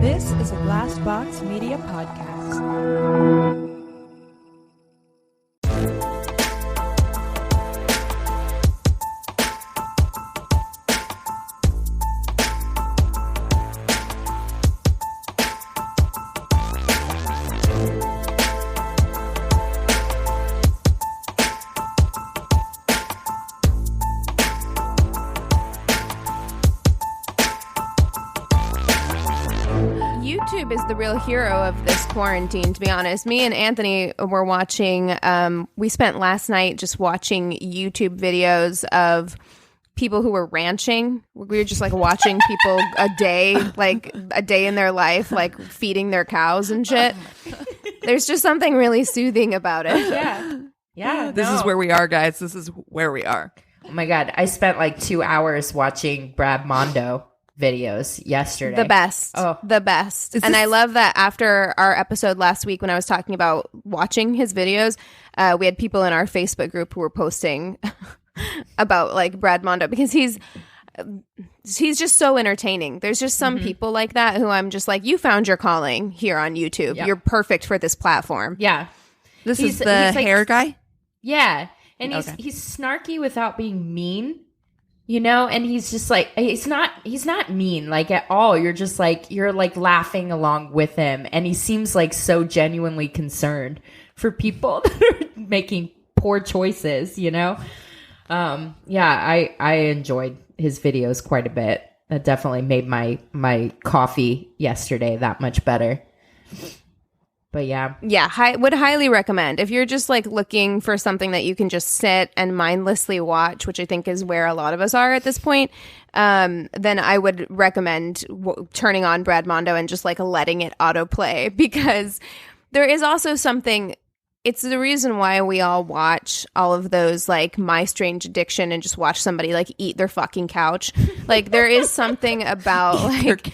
This is a Glass Box Media podcast. YouTube is the real hero of this quarantine, to be honest. Me and Anthony were watching, we spent last night just watching YouTube videos of people who were ranching. We were just like watching people a day in their life, like feeding their cows and shit. There's just something really soothing about it. Yeah. This is where we are, guys. This is where we are. Oh my God. I spent like 2 hours watching Brad Mondo videos yesterday. The best. Oh. The best. And I love that after our episode last week when I was talking about watching his videos, we had people in our Facebook group who were posting about like Brad Mondo because he's just so entertaining. There's just some people like that who I'm just like, you found your calling here on YouTube. Yep. You're perfect for this platform. Yeah. This is the hair guy? Yeah. And he's snarky without being mean. You know, and he's just like, he's not mean like at all. You're just like, you're like laughing along with him. And he seems like so genuinely concerned for people that are making poor choices, you know? I enjoyed his videos quite a bit. It definitely made my coffee yesterday that much better. But yeah, would highly recommend if you're just like looking for something that you can just sit and mindlessly watch, which I think is where a lot of us are at this point. Then I would recommend turning on Brad Mondo and just like letting it autoplay, because there is also something. It's the reason why we all watch all of those like My Strange Addiction and just watch somebody like eat their fucking couch. Like there is something about like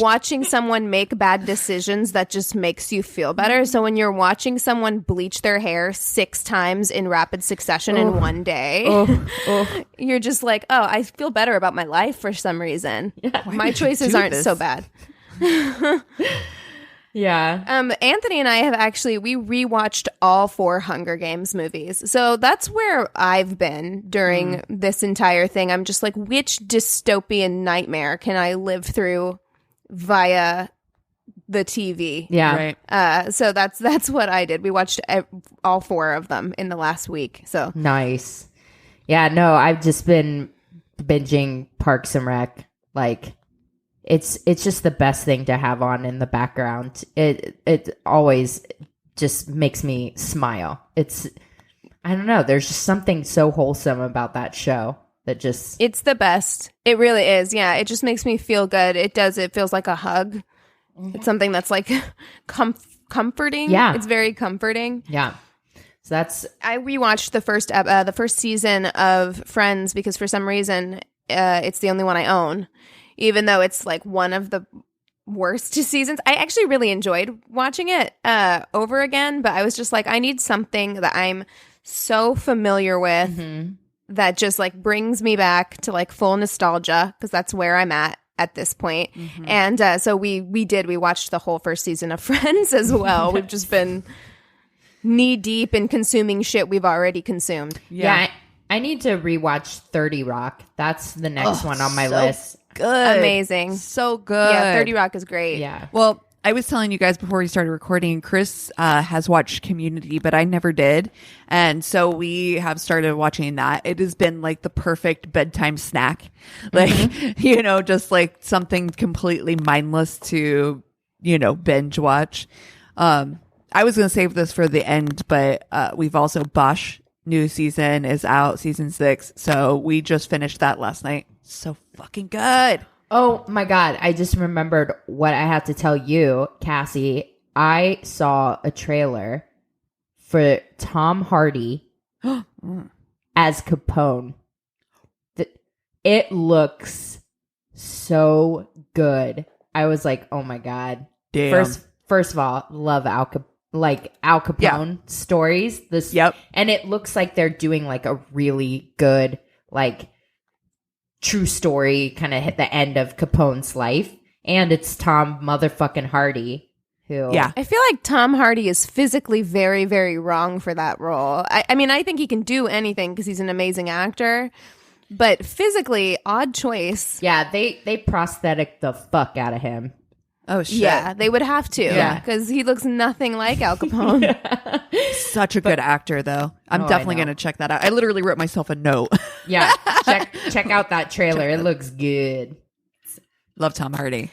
watching someone make bad decisions that just makes you feel better. So when you're watching someone bleach their hair 6 times in rapid succession in one day, you're just like, oh, I feel better about my life for some reason. Yeah. My choices aren't so bad. Yeah. Anthony and I have we rewatched all 4 Hunger Games movies. So that's where I've been during this entire thing. I'm just like, which dystopian nightmare can I live through via the TV? Yeah. Right. So that's what I did. We watched all 4 of them in the last week. So nice. Yeah, no, I've just been binging Parks and Rec. Like, it's just the best thing to have on in the background. It always just makes me smile. I don't know. There's just something so wholesome about that show that just... It's the best. It really is. Yeah. It just makes me feel good. It does. It feels like a hug. Mm-hmm. It's something that's like comforting. Yeah. It's very comforting. Yeah. So I rewatched the first season of Friends because for some reason it's the only one I own. Even though it's like one of the worst seasons. I actually really enjoyed watching it over again, but I was just like, I need something that I'm so familiar with that just like brings me back to like full nostalgia, because that's where I'm at this point. And so we watched the whole first season of Friends as well. We've just been knee deep in consuming shit we've already consumed. Yeah. I need to rewatch 30 Rock. That's the next one on my list. Good. Amazing. So good. Yeah, 30 Rock is great. Yeah. Well, I was telling you guys before we started recording, Chris has watched Community, but I never did. And so we have started watching that. It has been like the perfect bedtime snack. Like, you know, just like something completely mindless to, you know, binge watch. I was going to save this for the end, but we've also Bosch. New season is out, season 6. So we just finished that last night. So fucking good. Oh my God. I just remembered what I have to tell you, Cassie. I saw a trailer for Tom Hardy as Capone. It looks so good. I was like, oh my God. Damn. First of all, love Al Capone stories. And it looks like they're doing like a really good, like, true story kind of hit the end of Capone's life. And it's Tom motherfucking Hardy. Who, Yeah. I feel like Tom Hardy is physically very, very wrong for that role. I mean, I think he can do anything because he's an amazing actor, but physically, odd choice. Yeah, they prosthetic the fuck out of him. Oh, shit. Yeah, they would have to Yeah. because he looks nothing like Al Capone. Such a good actor, though. I'm Oh, I definitely know. going to check that out. I literally wrote myself a note. Yeah, check out that trailer. It looks good. Love Tom Hardy.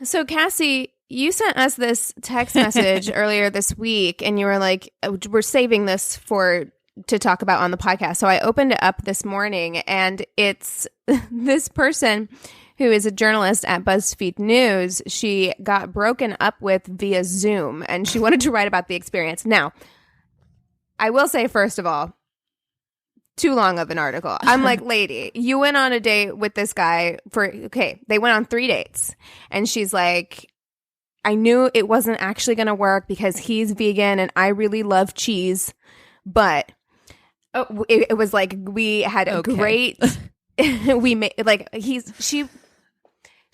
So, Cassie, you sent us this text message earlier this week, and you were like, "We're saving this to talk about on the podcast." So I opened it up this morning, and it's this person who is a journalist at BuzzFeed News. She got broken up with via Zoom, and she wanted to write about the experience. Now, I will say, first of all, too long of an article. I'm like, lady, you went on a date with this guy they went on 3 dates. And she's like, I knew it wasn't actually going to work because he's vegan and I really love cheese. But it was like, we had a great, we made, like,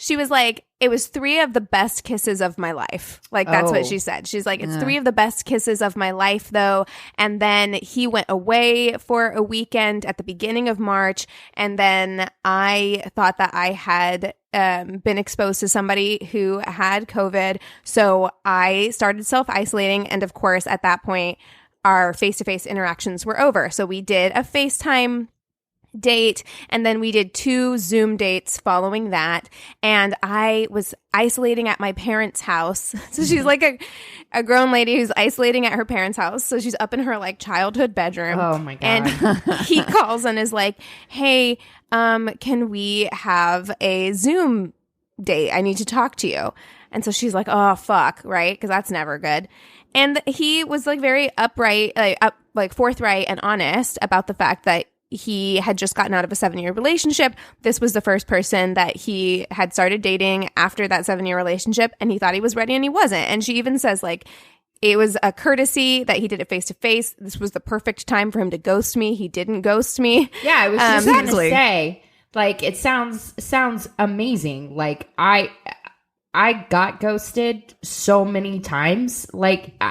she was like, it was 3 of the best kisses of my life. Like, that's what she said. She's like, it's 3 of the best kisses of my life, though. And then he went away for a weekend at the beginning of March. And then I thought that I had been exposed to somebody who had COVID. So I started self-isolating. And of course, at that point, our face-to-face interactions were over. So we did a FaceTime date, and then we did 2 Zoom dates following that, and I was isolating at my parents' house. So she's like a grown lady who's isolating at her parents' house, so she's up in her like childhood bedroom. Oh my God. And he calls and is like, hey, can we have a Zoom date? I need to talk to you. And so she's like, oh fuck, right, because that's never good. And he was like very upright, like forthright and honest about the fact that he had just gotten out of a 7-year relationship. This was the first person that he had started dating after that 7-year relationship, and he thought he was ready and he wasn't. And she even says, like, it was a courtesy that he did it face to face. This was the perfect time for him to ghost me. He didn't ghost me. Yeah, I was just going to Exactly. say, like, it sounds amazing. Like, I got ghosted so many times. Like,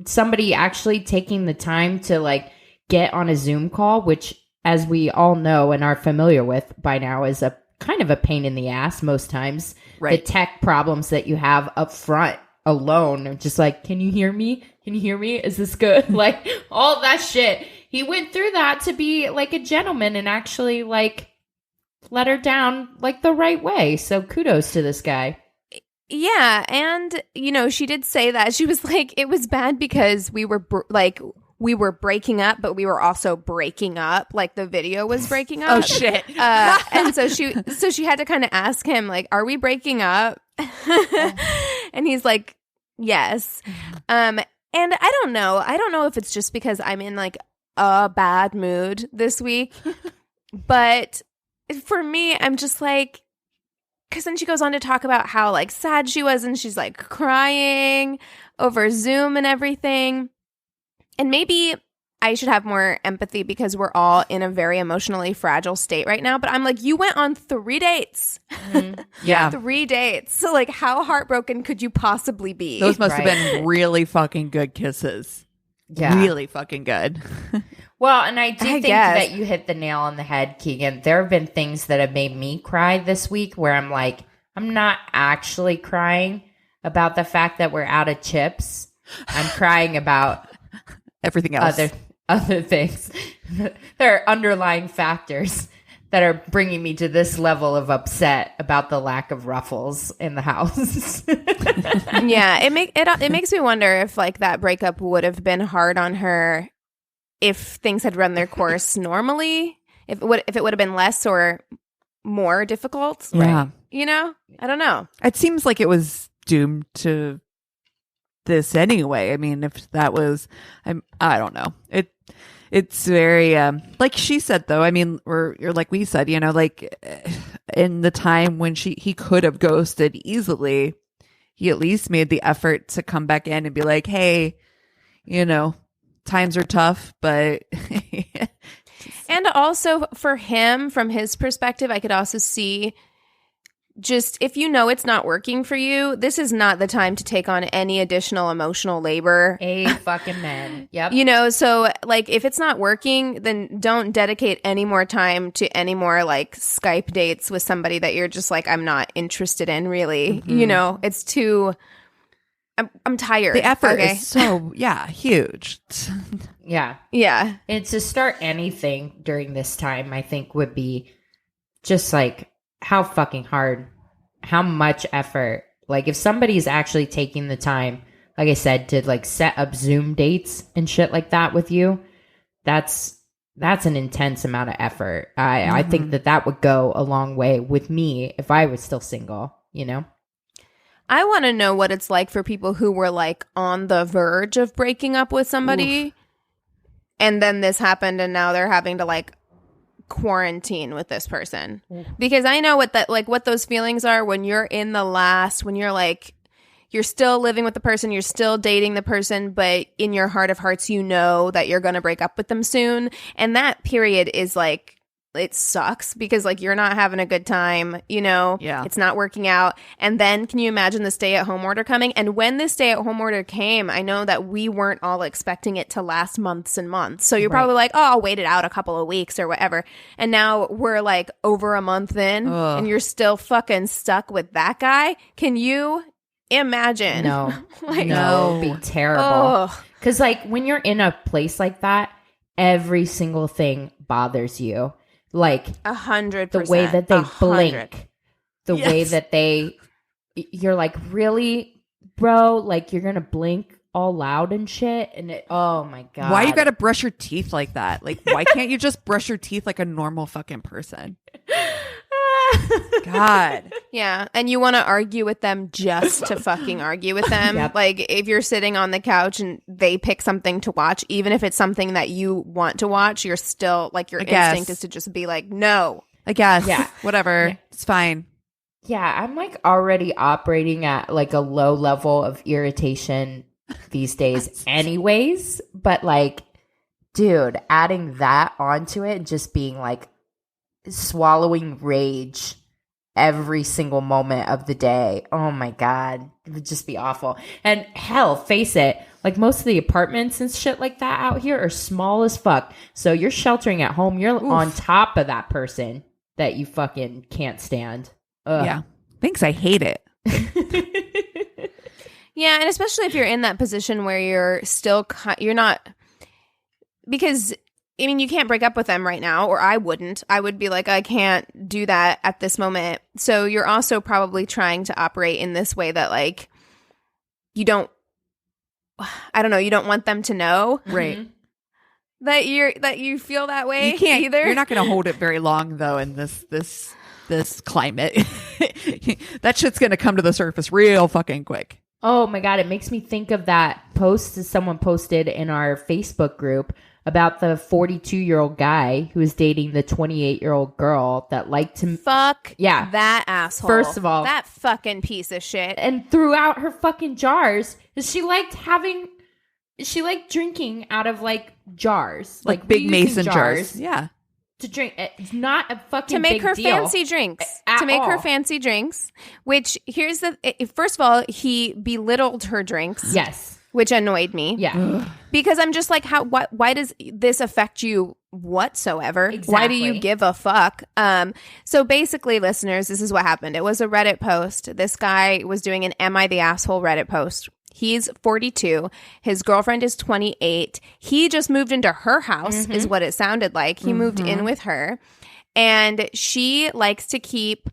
somebody actually taking the time to, like, get on a Zoom call, which, as we all know and are familiar with by now, is a kind of a pain in the ass most times. Right. The tech problems that you have up front alone are just like, can you hear me? Can you hear me? Is this good? Like, all that shit. He went through that to be like a gentleman and actually like let her down like the right way. So kudos to this guy. Yeah, and she did say that. She was like, it was bad because we were we were breaking up, but we were also breaking up. Like the video was breaking up. Oh shit. And so she had to kind of ask him, like, are we breaking up? And he's like, yes. And I don't know. I don't know if it's just because I'm in like a bad mood this week, but for me, I'm just like, because then she goes on to talk about how like sad she was and she's like crying over Zoom and everything. And maybe I should have more empathy because we're all in a very emotionally fragile state right now. But I'm like, you went on 3 dates. Yeah. 3 dates. So like, how heartbroken could you possibly be? Those must have Right. been really fucking good kisses. Yeah. Really fucking good. Well, and I do think guess. that you hit the nail on the head, Keegan. There have been things that have made me cry this week where I'm like, I'm not actually crying about the fact that we're out of chips. I'm crying about Everything else. other things. There are underlying factors that are bringing me to this level of upset about the lack of ruffles in the house. Yeah, it makes me wonder if like that breakup would have been hard on her if things had run their course normally. If it would have been less or more difficult. Yeah. I don't know. It seems like it was doomed to this anyway. I mean, if that was, I don't know. It's very, like she said though, I mean, or like we said, like in the time when he could have ghosted easily, he at least made the effort to come back in and be like, hey, times are tough, but And also for him, from his perspective, I could also see just if you know it's not working for you, this is not the time to take on any additional emotional labor. Fucking man. Yep. You know, so like if it's not working, then don't dedicate any more time to any more like Skype dates with somebody that you're just like, I'm not interested in really. You know, it's too I'm tired. The effort is so huge. Yeah. Yeah. And to start anything during this time, I think would be just like how fucking hard, how much effort. Like if somebody's actually taking the time, like I said, to like set up Zoom dates and shit like that with you, that's an intense amount of effort. I think that would go a long way with me if I was still single, you know? I want to know what it's like for people who were like on the verge of breaking up with somebody. Oof. And then this happened and now they're having to like quarantine with this person. Because I know what those feelings are when you're in the last, when you're like, you're still living with the person, you're still dating the person, but in your heart of hearts, you know that you're going to break up with them soon. And that period is like, it sucks because like you're not having a good time, you know, it's not working out. And then can you imagine the stay-at-home order coming? And when the stay-at-home order came, I know that we weren't all expecting it to last months and months. So you're probably like, oh, I'll wait it out a couple of weeks or whatever. And now we're like over a month in and you're still fucking stuck with that guy. Can you imagine? No, like, no, it'd be terrible. Because like when you're in a place like that, every single thing bothers you. Like 100%. The way that they blink, the way that you're like, really, bro? Like you're gonna blink all loud and shit, and oh my god, why you gotta brush your teeth like that? Like, why can't you just brush your teeth like a normal fucking person? God. Yeah, and you want to argue with them just to fucking argue with them. Yep. Like if you're sitting on the couch and they pick something to watch, even if it's something that you want to watch, you're still like your instinct is to just be like, no. I guess. Yeah. Whatever. Yeah. It's fine. Yeah, I'm like already operating at like a low level of irritation these days anyways, but like, dude, adding that onto it and just being like swallowing rage every single moment of the day. Oh my god, it would just be awful. And hell, face it, like most of the apartments and shit like that out here are small as fuck. So you're sheltering at home, you're on top of that person that you fucking can't stand. Ugh. Yeah, thanks. I hate it. Yeah, and especially if you're in that position where you're still you're not, because I mean, you can't break up with them right now, or I wouldn't. I would be like, I can't do that at this moment. So you're also probably trying to operate in this way that like you don't, I don't know, you don't want them to know, right? That you feel that way. You can't either. You're not going to hold it very long though in this climate. That shit's going to come to the surface real fucking quick. Oh my god, it makes me think of that post that someone posted in our Facebook group about the 42-year-old guy who was dating the 28-year-old girl that liked him. Fuck that asshole. First of all, that fucking piece of shit. And threw out her fucking jars. She liked drinking out of like jars. Like big mason jars. Yeah. To drink. It's not a fucking to make big her deal fancy drinks. To make her fancy drinks. Which here's first of all, he belittled her drinks. Yes. Which annoyed me. Yeah. Because I'm just like, why does this affect you whatsoever? Exactly. Why do you give a fuck? So basically, listeners, this is what happened. It was a Reddit post. This guy was doing an Am I the Asshole Reddit post. He's 42. His girlfriend is 28. He just moved into her house, is what it sounded like. He moved in with her. And she likes to keep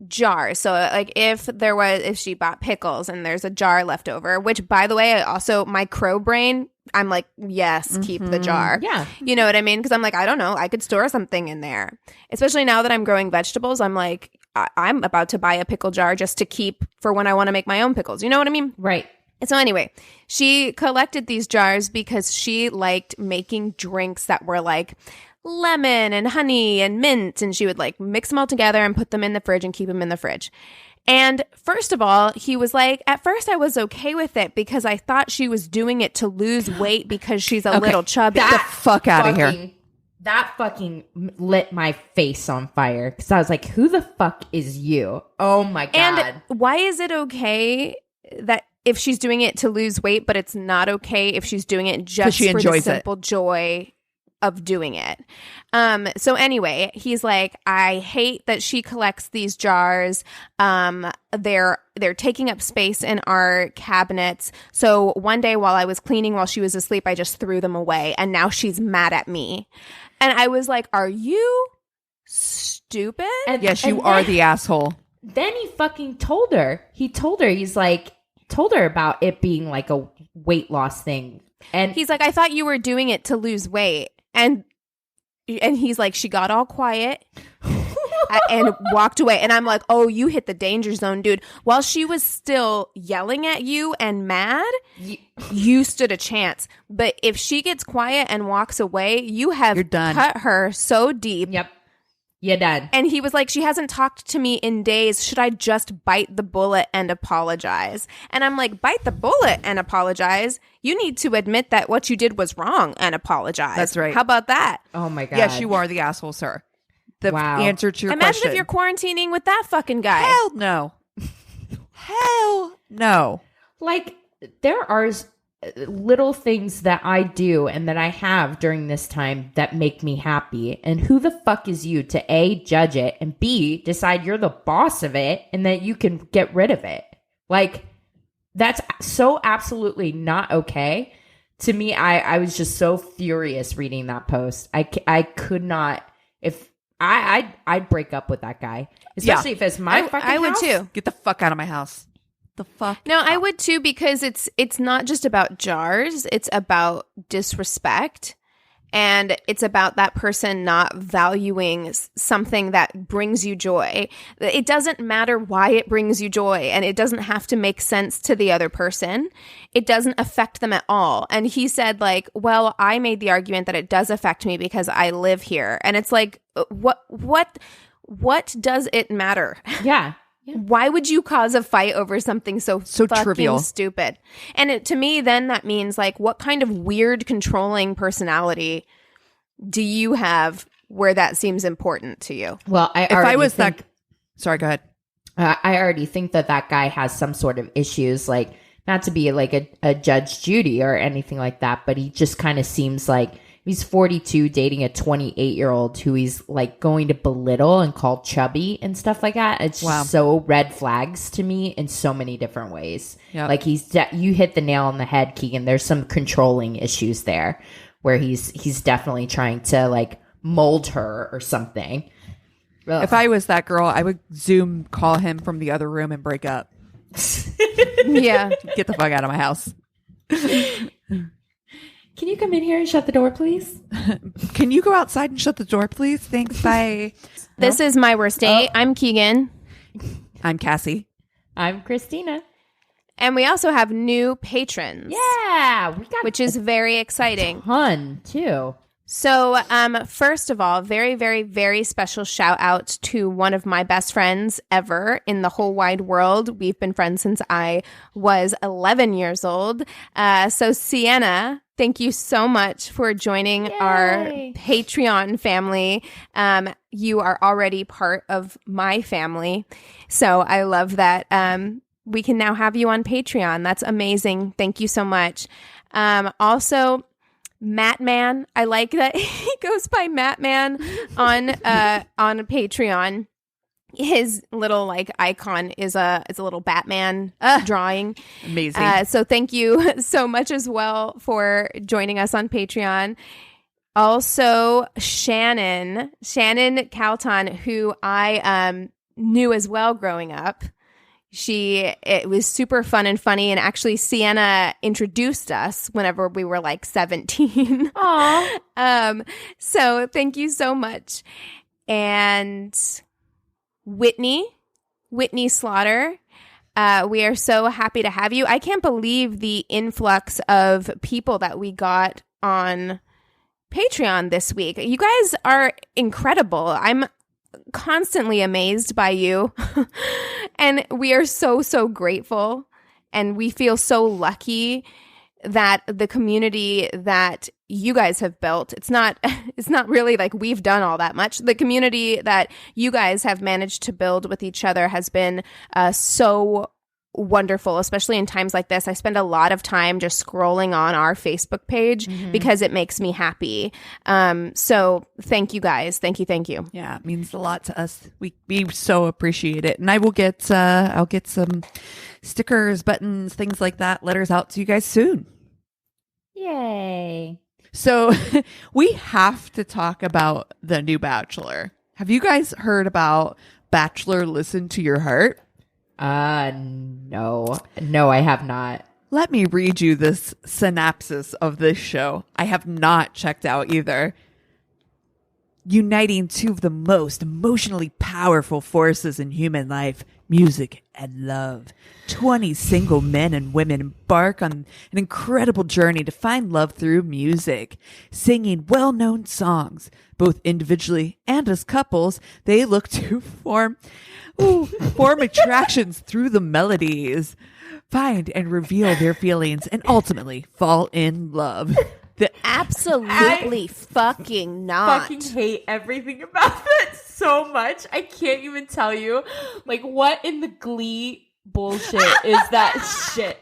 jars. So like if she bought pickles and there's a jar left over, which by the way, my crow brain, I'm like, yes, keep the jar. Yeah. You know what I mean? Because I'm like, I don't know, I could store something in there. Especially now that I'm growing vegetables, I'm like, I'm about to buy a pickle jar just to keep for when I want to make my own pickles. You know what I mean? Right. And so anyway, she collected these jars because she liked making drinks that were like lemon and honey and mint, and she would like mix them all together and put them in the fridge and keep them in the fridge. And first of all, he was like, at first I was okay with it because I thought she was doing it to lose weight because she's a little chubby. Get the fuck out of here. that fucking lit my face on fire because I was like, who the fuck is you? Oh my God. And why is it okay that if she's doing it to lose weight, but it's not okay if she's doing it just she for the enjoys simple joy of doing it? So anyway, he's like, I hate that she collects these jars. They're taking up space in our cabinets. So one day while I was cleaning while she was asleep, I just threw them away, and now she's mad at me. And I was like, are you stupid? Yes, you are the asshole. Then he fucking told her. He's like, told her about it being like a weight loss thing. And he's like, I thought you were doing it to lose weight. And he's like, she got all quiet and walked away. And I'm like, oh, you hit the danger zone, dude. While she was still yelling at you and mad, you stood a chance. But if she gets quiet and walks away, you're done. Cut her so deep. Yep. You're done. And he was like, she hasn't talked to me in days. Should I just bite the bullet and apologize? And I'm like, bite the bullet and apologize? You need to admit that what you did was wrong and apologize. That's right. How about that? Oh my God. Yes, you are the asshole, sir. The answer to your Imagine question. if you're quarantining with that fucking guy. Hell no. Hell no. Like, there are little things that I do and that I have during this time that make me happy. And who the fuck is you to A, judge it, and B, decide you're the boss of it and that you can get rid of it? Like, that's so absolutely not okay. To me, I was just so furious reading that post. I could not, if I'd break up with that guy, especially if it's my fucking I would house. too. Get the fuck out of my house. The fuck? No, I would too, because it's not just about jars. It's about disrespect. And it's about that person not valuing something that brings you joy. It doesn't matter why it brings you joy, and it doesn't have to make sense to the other person. It doesn't affect them at all. And he said, like, well, I made the argument that it does affect me because I live here. And it's like, what does it matter? Yeah. Why would you cause a fight over something so fucking trivial, stupid? And to me, then that means, like, what kind of weird controlling personality do you have where that seems important to you? Well, sorry, go ahead. I already think that guy has some sort of issues, like, not to be like a Judge Judy or anything like that, but he just kind of seems like he's 42 dating a 28-year-old who he's like going to belittle and call chubby and stuff like that. It's just so red flags to me in so many different ways. Yep. Like you hit the nail on the head, Keegan. There's some controlling issues there where he's definitely trying to like mold her or something. Ugh. If I was that girl, I would Zoom call him from the other room and break up. Yeah. Get the fuck out of my house. Can you come in here and shut the door, please? Can you go outside and shut the door, please? Thanks. Bye. This is My Worst Date. I'm Keegan. I'm Cassie. I'm Christina. And we also have new patrons. Yeah. Which is very exciting. Ton, too. So, first of all, very, very, very special shout out to one of my best friends ever in the whole wide world. We've been friends since I was 11 years old. So Sienna, thank you so much for joining our Patreon family. You are already part of my family. So I love that we can now have you on Patreon. That's amazing. Thank you so much. Also, Mattman, I like that he goes by Mattman on Patreon. His little like icon is a little Batman drawing. Amazing. So thank you so much as well for joining us on Patreon. Also, Shannon Calton, who I knew as well growing up. It was super fun and funny, and actually Sienna introduced us whenever we were like 17. Aww. So thank you so much. And Whitney Slaughter, we are so happy to have you. I can't believe the influx of people that we got on Patreon this week. You guys are incredible. I'm constantly amazed by you. And we are so, so grateful. And we feel so lucky that the community that you guys have built, it's not really like we've done all that much. The community that you guys have managed to build with each other has been so wonderful, especially in times like this. I spend a lot of time just scrolling on our Facebook page because it makes me happy. So thank you guys. Thank you. Yeah, it means a lot to us. We so appreciate it. And I will get I'll get some stickers, buttons, things like that, letters out to you guys soon. Yay. So we have to talk about the new Bachelor. Have you guys heard about Bachelor Listen to Your Heart? No, I have not. Let me read you this synopsis of this show. I have not checked out either. Uniting two of the most emotionally powerful forces in human life, music and love. 20 single men and women embark on an incredible journey to find love through music. Singing well-known songs, both individually and as couples, they look to form attractions through the melodies, find and reveal their feelings, and ultimately fall in love. Absolutely fucking not. Fucking hate everything about that so much. I can't even tell you. Like, what in the Glee bullshit is that shit?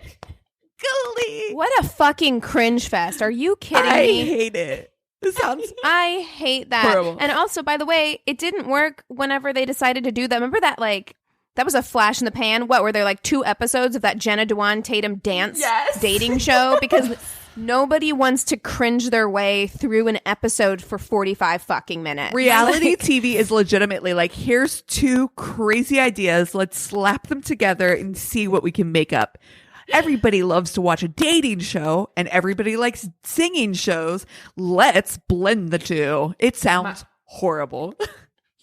Glee. What a fucking cringe fest. Are you kidding I me? hate it. This sounds I hate that. horrible. And also, by the way, it didn't work whenever they decided to do that. Remember that, like, that was a flash in the pan? What, were there like 2 episodes of that Jenna Dewan Tatum dance dating show? Because nobody wants to cringe their way through an episode for 45 fucking minutes. Reality TV is legitimately like, here's 2 crazy ideas. Let's slap them together and see what we can make up. Everybody loves to watch a dating show and everybody likes singing shows. Let's blend the 2. It sounds horrible.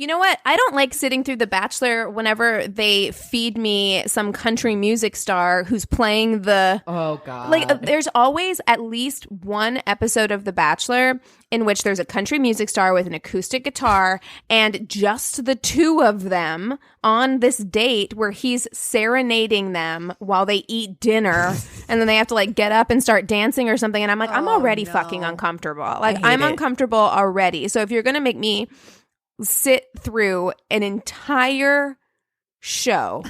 You know what? I don't like sitting through The Bachelor whenever they feed me some country music star who's playing the... Oh, God. Like, there's always at least one episode of The Bachelor in which there's a country music star with an acoustic guitar and just the 2 of them on this date where he's serenading them while they eat dinner and then they have to, like, get up and start dancing or something. And I'm like, I'm already fucking uncomfortable. Like, I'm uncomfortable already. So if you're going to make me sit through an entire show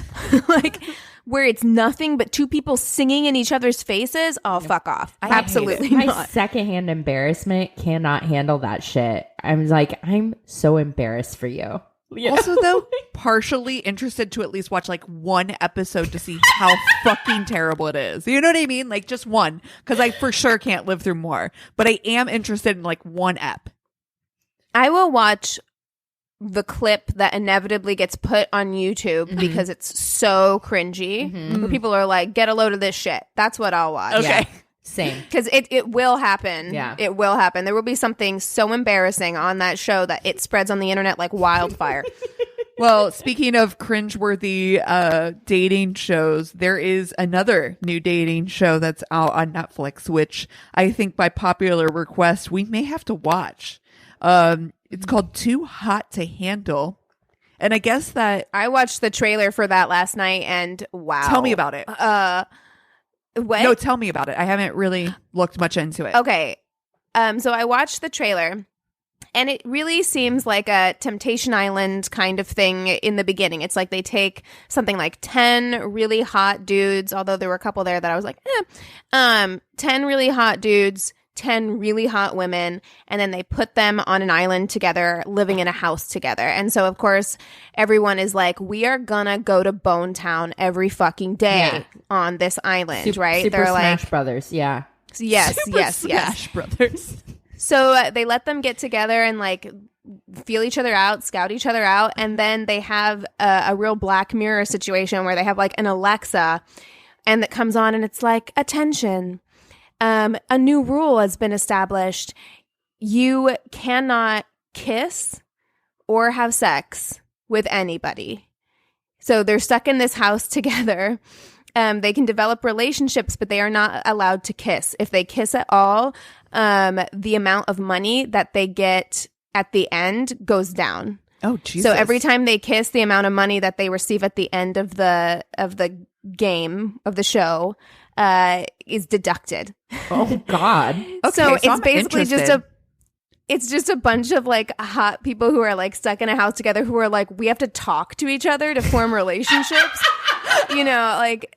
like where it's nothing but 2 people singing in each other's faces, fuck off. Absolutely not. My secondhand embarrassment cannot handle that shit. I'm like, I'm so embarrassed for you. Also, though, partially interested to at least watch like 1 episode to see how fucking terrible it is. You know what I mean? Like just 1, because I for sure can't live through more. But I am interested in like 1 ep. I will watch the clip that inevitably gets put on YouTube because it's so cringy. Where people are like, get a load of this shit. That's what I'll watch. Okay. Yeah. Same. Because it will happen. Yeah. It will happen. There will be something so embarrassing on that show that it spreads on the internet like wildfire. Well, speaking of cringeworthy dating shows, there is another new dating show that's out on Netflix, which I think by popular request we may have to watch. It's called Too Hot to Handle. And I guess that... I watched the trailer for that last night and wow. Tell me about it. What? No, tell me about it. I haven't really looked much into it. Okay. So I watched the trailer and it really seems like a Temptation Island kind of thing in the beginning. It's like they take something like 10 really hot dudes, although there were a couple there that I was like, 10 really hot dudes, 10 really hot women, and then they put them on an island together, living in a house together. And so, of course, everyone is like, we are gonna go to Bone Town every fucking day on this island, right? Super They're Smash like, Brothers, yeah. yes. Smash Brothers. So they let them get together and like feel each other out, scout each other out, and then they have a real Black Mirror situation where they have like an Alexa, and that comes on and it's like, attention. A new rule has been established. You cannot kiss or have sex with anybody. So they're stuck in this house together. They can develop relationships, but they are not allowed to kiss. If they kiss at all, the amount of money that they get at the end goes down. Oh, Jesus. So every time they kiss, the amount of money that they receive at the end of the game of the show is deducted. Oh God. Okay, so it's I'm basically interested. it's just a bunch of like hot people who are like stuck in a house together who are like, we have to talk to each other to form relationships. You know, like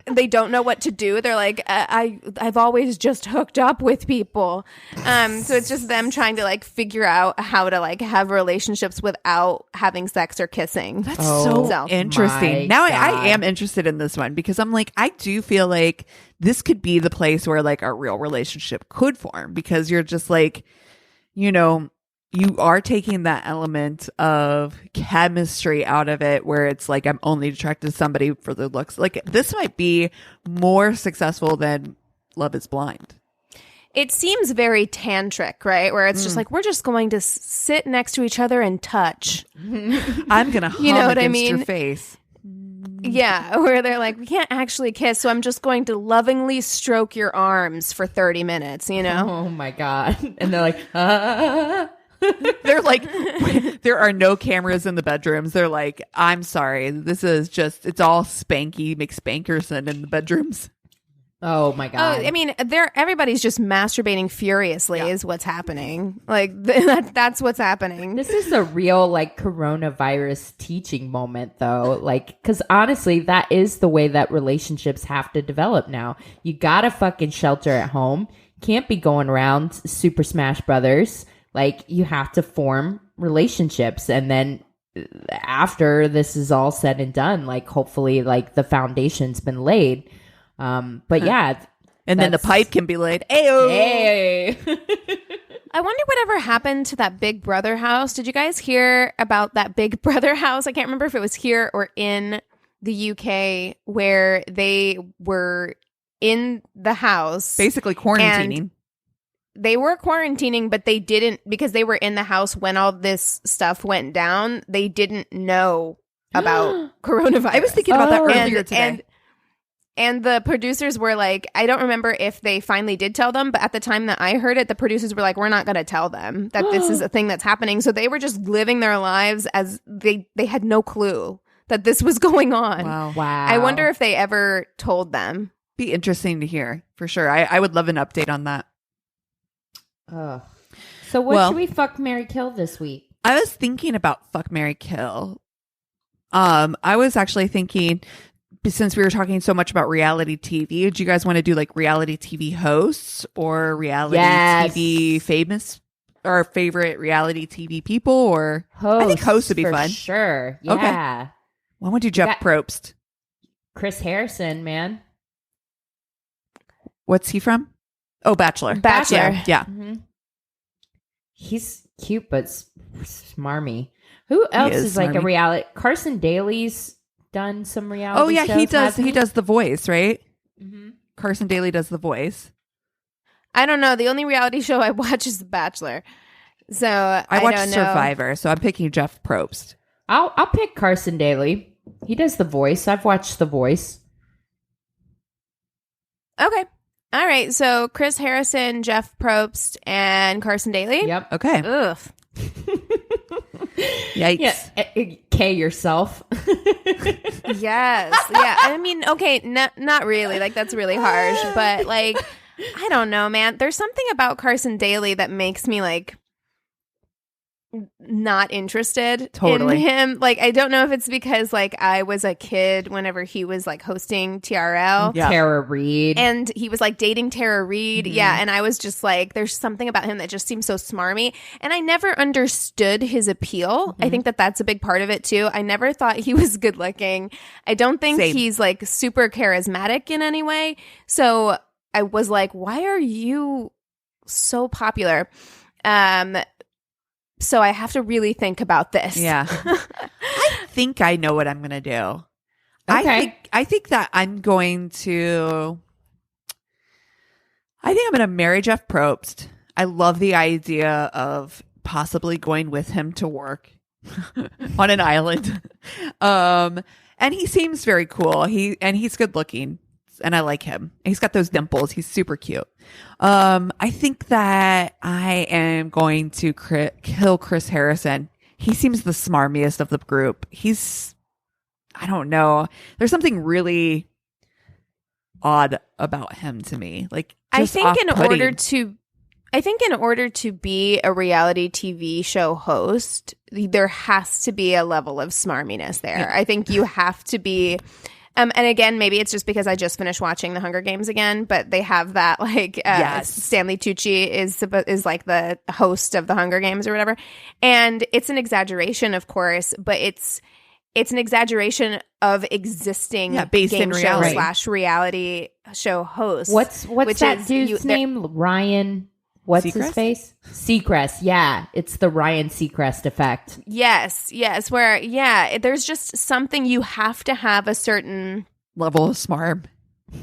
they don't know what to do. They're like, I've always just hooked up with people. So it's just them trying to like figure out how to like have relationships without having sex or kissing. That's Oh, so my interesting. Now I God. am interested in this one because I'm like, I do feel like this could be the place where like a real relationship could form because you're just like, you know, you are taking that element of chemistry out of it where it's like, I'm only attracted to somebody for their looks. Like this might be more successful than Love is Blind. It seems very tantric, right? Where it's just like, we're just going to sit next to each other and touch. I'm going to hum You know what I against your mean? face. Yeah, where they're like, we can't actually kiss, so I'm just going to lovingly stroke your arms for 30 minutes, you know? Oh my God. And they're like, ah. They're like, there are no cameras in the bedrooms. They're like, I'm sorry. This is just, it's all Spanky McSpankerson in the bedrooms. Oh my God. Oh, I mean, everybody's just masturbating furiously is what's happening. Like, that's what's happening. This is a real like coronavirus teaching moment though. Like, cause honestly, that is the way that relationships have to develop now. You gotta fucking shelter at home. Can't be going around Super Smash Brothers. Like you have to form relationships. And then after this is all said and done, like hopefully like the foundation's been laid. But yeah. And then the pipe can be laid. Ayo. Hey. I wonder whatever happened to that Big Brother house. Did you guys hear about that Big Brother house? I can't remember if it was here or in the UK where they were in the house. Basically quarantining. They were quarantining, but they didn't, because they were in the house when all this stuff went down, they didn't know about coronavirus. I was thinking about that earlier and, today. And the producers were like, I don't remember if they finally did tell them, but at the time that I heard it, the producers were like, we're not going to tell them that this is a thing that's happening. So they were just living their lives as they had no clue that this was going on. Wow. I wonder if they ever told them. Be interesting to hear for sure. I would love an update on that. Ugh. So what should we fuck, marry, kill this week? I was thinking about fuck, marry, kill. I was actually thinking, since we were talking so much about reality TV, do you guys want to do like reality TV hosts or reality TV famous or favorite reality TV people? Or Hosts, I think hosts would be for fun. Sure. Yeah. Okay. Why would you Jeff Probst? Chris Harrison, man. What's he from? Oh, Bachelor. Bachelor. Yeah. Mm-hmm. He's cute, but smarmy. Who else is like a smarmy. reality? Carson Daly's done some reality. Oh yeah, he shows, does. hasn't He does The Voice, right? Mm-hmm. Carson Daly does The Voice. I don't know. The only reality show I watch is The Bachelor. So I watch don't know. Survivor, so I'm picking Jeff Probst. I'll pick Carson Daly. He does The Voice. I've watched The Voice. Okay. All right. So Chris Harrison, Jeff Probst, and Carson Daly. Yep. Okay. Ugh. Yikes. Yeah. K yourself. Yes. Yeah. I mean, okay, not really. Like, that's really harsh. But, like, I don't know, man. There's something about Carson Daly that makes me, like, not interested Totally. in him. Like, I don't know if it's because, like, I was a kid whenever he was, like, hosting TRL. Yeah. Tara Reid. And he was like dating Tara Reid. Yeah. And I was just like, there's something about him that just seems so smarmy. And I never understood his appeal. I think that that's a big part of it too. I never thought he was good looking. I don't think Same. he's like super charismatic in any way. So I was like, why are you so popular? So I have to really think about this. Yeah. I think I know what I'm going to do. Okay. I think that I'm going to marry Jeff Probst. I love the idea of possibly going with him to work on an island. And he seems very cool. He's good looking. And I like him. He's got those dimples. He's super cute. I think that I am going to kill Chris Harrison. He seems the smarmiest of the group. I don't know. There's something really odd about him to me. Like, just I think in order to be a reality TV show host, there has to be a level of smarminess there. Yeah. I think you have to be, and again, maybe it's just because I just finished watching The Hunger Games again, but they have that like Yes. Stanley Tucci is like the host of The Hunger Games or whatever, and it's an exaggeration, of course, but it's an exaggeration of existing based game in show reality. / reality show hosts. What's that dude's name? Ryan. What's his Seacrest? face? Seacrest. Yeah, it's the Ryan Seacrest effect. Yes. Where, there's just something you have to have a certain level of smarm.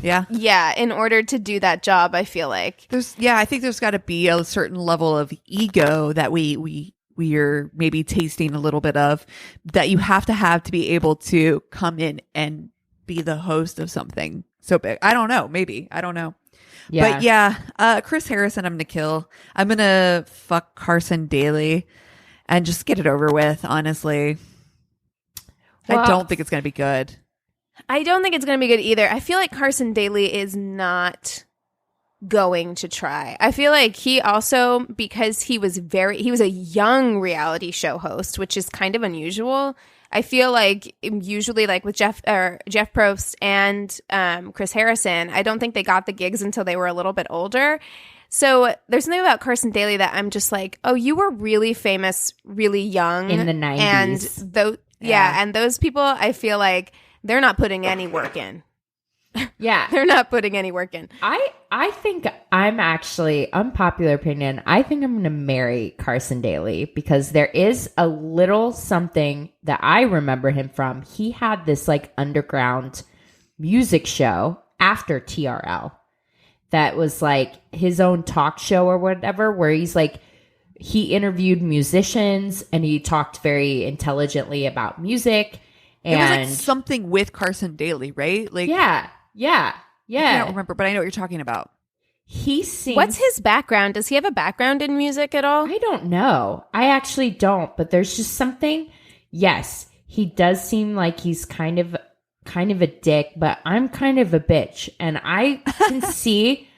Yeah. Yeah, in order to do that job, I feel like. I think there's got to be a certain level of ego that we're maybe tasting a little bit of, that you have to be able to come in and be the host of something so big. I don't know. Maybe. I don't know. Yeah. But Chris Harrison, I'm going to kill. I'm going to fuck Carson Daly and just get it over with, honestly. Well, I don't think it's going to be good. I don't think it's going to be good either. I feel like Carson Daly is not going to try. I feel like he also, because he was a young reality show host, which is kind of unusual. I feel like usually, like with Jeff Probst and Chris Harrison, I don't think they got the gigs until they were a little bit older. So there's something about Carson Daly that I'm just like, oh, you were really famous, really young in the 90s. And those people, I feel like they're not putting any work in. Yeah. They're not putting any work in. I think I'm actually, unpopular opinion, I think I'm going to marry Carson Daly because there is a little something that I remember him from. He had this like underground music show after TRL that was like his own talk show or whatever, where he's like, he interviewed musicians and he talked very intelligently about music. And it was like something with Carson Daly, right? Like, yeah. I don't remember, but I know what you're talking about. He sings. What's his background? Does he have a background in music at all? I don't know. I actually don't, but there's just something. Yes, he does seem like he's kind of a dick, but I'm kind of a bitch, and I can see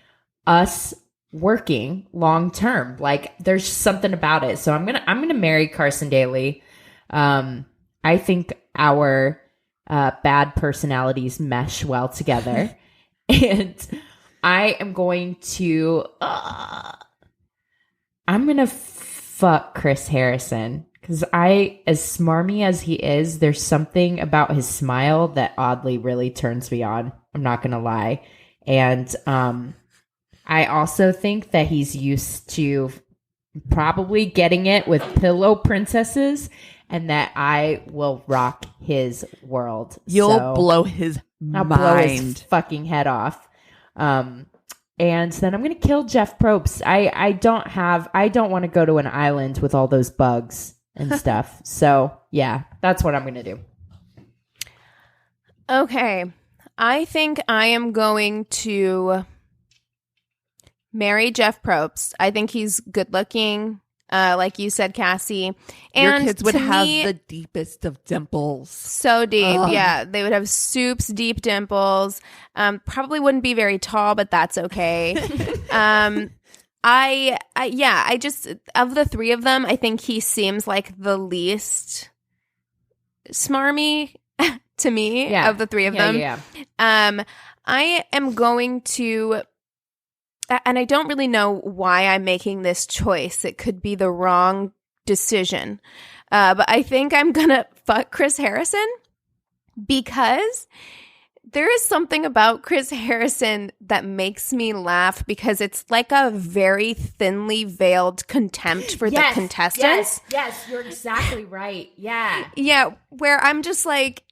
us working long term. Like there's something about it. So I'm gonna marry Carson Daly. I think our bad personalities mesh well together. And I am going to I'm going to fuck Chris Harrison because as smarmy as he is, there's something about his smile that oddly really turns me on. I'm not going to lie. And I also think that he's used to probably getting it with pillow princesses, and that I will rock his world. You'll blow his mind. I'll blow his fucking head off. And then I'm gonna kill Jeff Probst. I don't want to go to an island with all those bugs and stuff. So yeah, that's what I'm gonna do. Okay. I think I am going to marry Jeff Probst. I think he's good looking. Like you said, Cassie. And your kids would to have me, the deepest of dimples. so deep. Ugh. Yeah. They would have Soup's deep dimples. Probably wouldn't be very tall, but that's okay. I just, of the three of them, I think he seems like the least smarmy to me of the three of them. Yeah. I am going to, and I don't really know why I'm making this choice. It could be the wrong decision. But I think I'm going to fuck Chris Harrison because there is something about Chris Harrison that makes me laugh because it's like a very thinly veiled contempt for the contestants. Yes, you're exactly right. Yeah. Yeah, where I'm just like,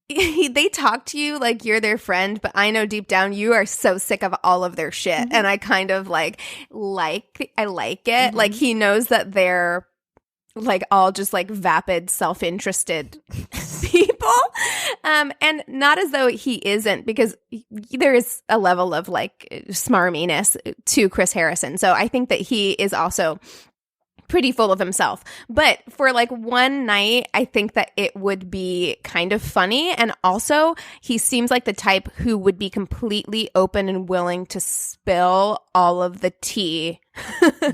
they talk to you like you're their friend, but I know deep down you are so sick of all of their shit. Mm-hmm. And I kind of I like it. Mm-hmm. Like he knows that they're like all just like vapid, self-interested people. And not as though he isn't, because there is a level of like smarminess to Chris Harrison. So I think that he is also pretty full of himself. But for like one night, I think that it would be kind of funny. And also, he seems like the type who would be completely open and willing to spill all of the tea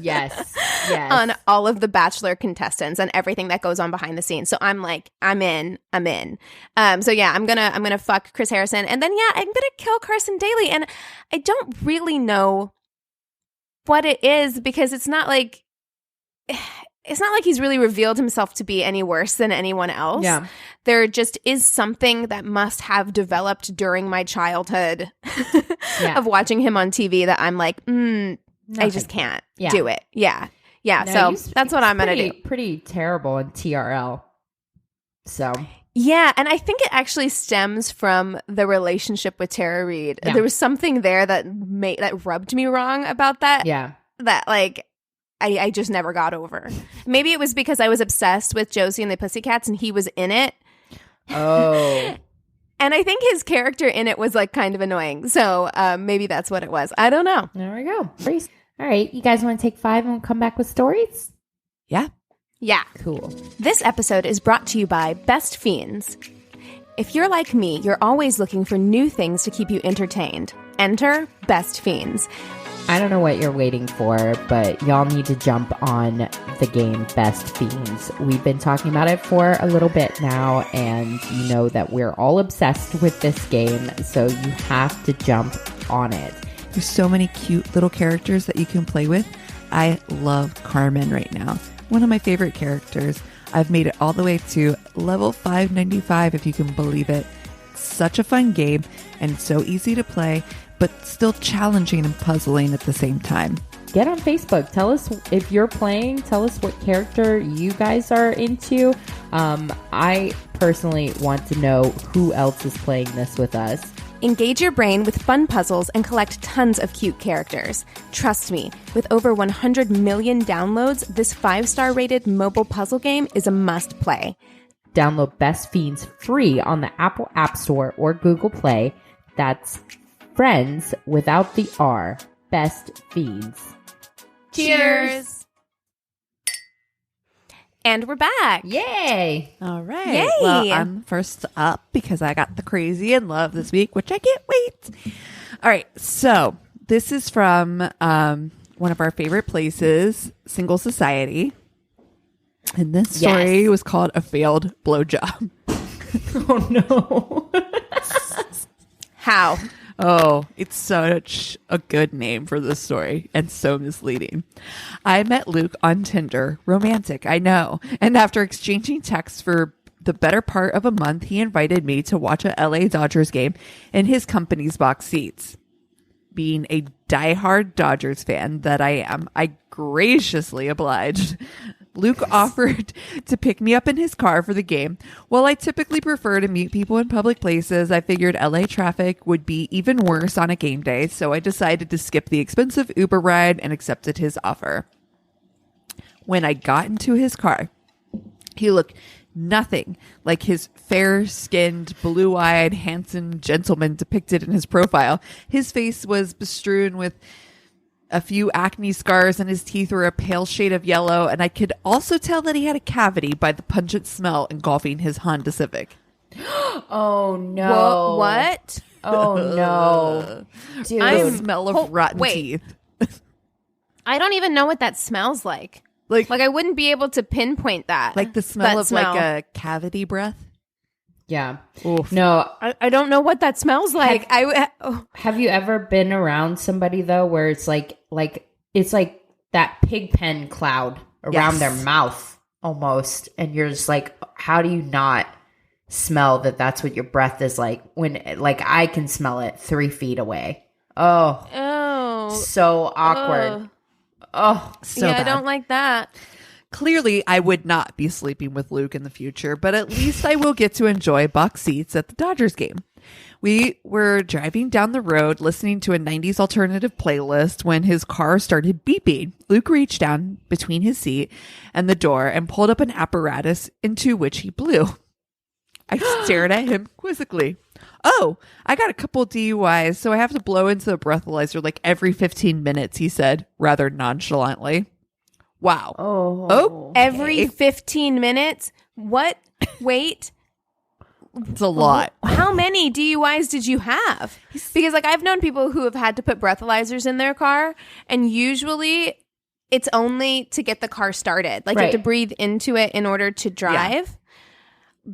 Yes. on all of the Bachelor contestants and everything that goes on behind the scenes. So I'm like, I'm in. So yeah, I'm gonna fuck Chris Harrison, and then yeah, I'm gonna kill Carson Daly. And I don't really know what it is, because it's not like he's really revealed himself to be any worse than anyone else. Yeah. There just is something that must have developed during my childhood of watching him on TV that I'm like, I just can't do it. Yeah. Yeah. No, so that's what I'm going to do. Pretty terrible in TRL. So. Yeah. And I think it actually stems from the relationship with Tara Reid. Yeah. There was something there that rubbed me wrong about that. Yeah. That like, I just never got over. Maybe it was because I was obsessed with Josie and the Pussycats and he was in it. Oh. And I think his character in it was like kind of annoying. So maybe that's what it was. I don't know. There we go. All right. You guys want to take 5 and we'll come back with stories? Yeah. Yeah. Cool. This episode is brought to you by Best Fiends. If you're like me, you're always looking for new things to keep you entertained. Enter Best Fiends. I don't know what you're waiting for, but y'all need to jump on the game Best Fiends. We've been talking about it for a little bit now, and you know that we're all obsessed with this game, so you have to jump on it. There's so many cute little characters that you can play with. I love Carmen right now. One of my favorite characters. I've made it all the way to level 595, if you can believe it. Such a fun game and so easy to play, but still challenging and puzzling at the same time. Get on Facebook. Tell us if you're playing. Tell us what character you guys are into. I personally want to know who else is playing this with us. Engage your brain with fun puzzles and collect tons of cute characters. Trust me, with over 100 million downloads, this 5-star rated mobile puzzle game is a must play. Download Best Fiends free on the Apple App Store or Google Play. That's Friends without the R. Best Fiends. Cheers! And we're back. Yay! All right. Yay! Well, I'm first up because I got the crazy in love this week, which I can't wait. All right. So this is from one of our favorite places, Single Society. And this story was called A Failed Blowjob. Oh, no. How? Oh, it's such a good name for this story and so misleading. I met Luke on Tinder. Romantic, I know. And after exchanging texts for the better part of a month, he invited me to watch a LA Dodgers game in his company's box seats. Being a diehard Dodgers fan that I am, I graciously obliged. Luke offered to pick me up in his car for the game. While I typically prefer to meet people in public places, I figured LA traffic would be even worse on a game day, so I decided to skip the expensive Uber ride and accepted his offer. When I got into his car, he looked nothing like his fair-skinned, blue-eyed, handsome gentleman depicted in his profile. His face was bestrewn with a few acne scars, and his teeth were a pale shade of yellow, and I could also tell that he had a cavity by the pungent smell engulfing his Honda Civic. Oh, no. What? Oh, no. Dude. The smell of rotten teeth. I don't even know what that smells like. Like I wouldn't be able to pinpoint that. Like the smell that of smell. like a cavity breath. Yeah. Oof. No. I don't know what that smells like. Have you ever been around somebody, though, where it's like it's like that pig pen cloud around their mouth almost, and you're just like, how do you not smell that? That's what your breath is like when, like, I can smell it 3 feet away. Oh, so awkward. Oh, so yeah, bad. I don't like that. Clearly, I would not be sleeping with Luke in the future, but at least I will get to enjoy box seats at the Dodgers game. We were driving down the road listening to a 90s alternative playlist when his car started beeping. Luke reached down between his seat and the door and pulled up an apparatus into which he blew. I stared at him quizzically. Oh, I got a couple DUIs, so I have to blow into the breathalyzer like every 15 minutes, he said, rather nonchalantly. Wow. Oh. Every 15 minutes? What? Wait. It's a lot. How many DUIs did you have? Because like I've known people who have had to put breathalyzers in their car, and usually it's only to get the car started. Like you have to breathe into it in order to drive. Yeah.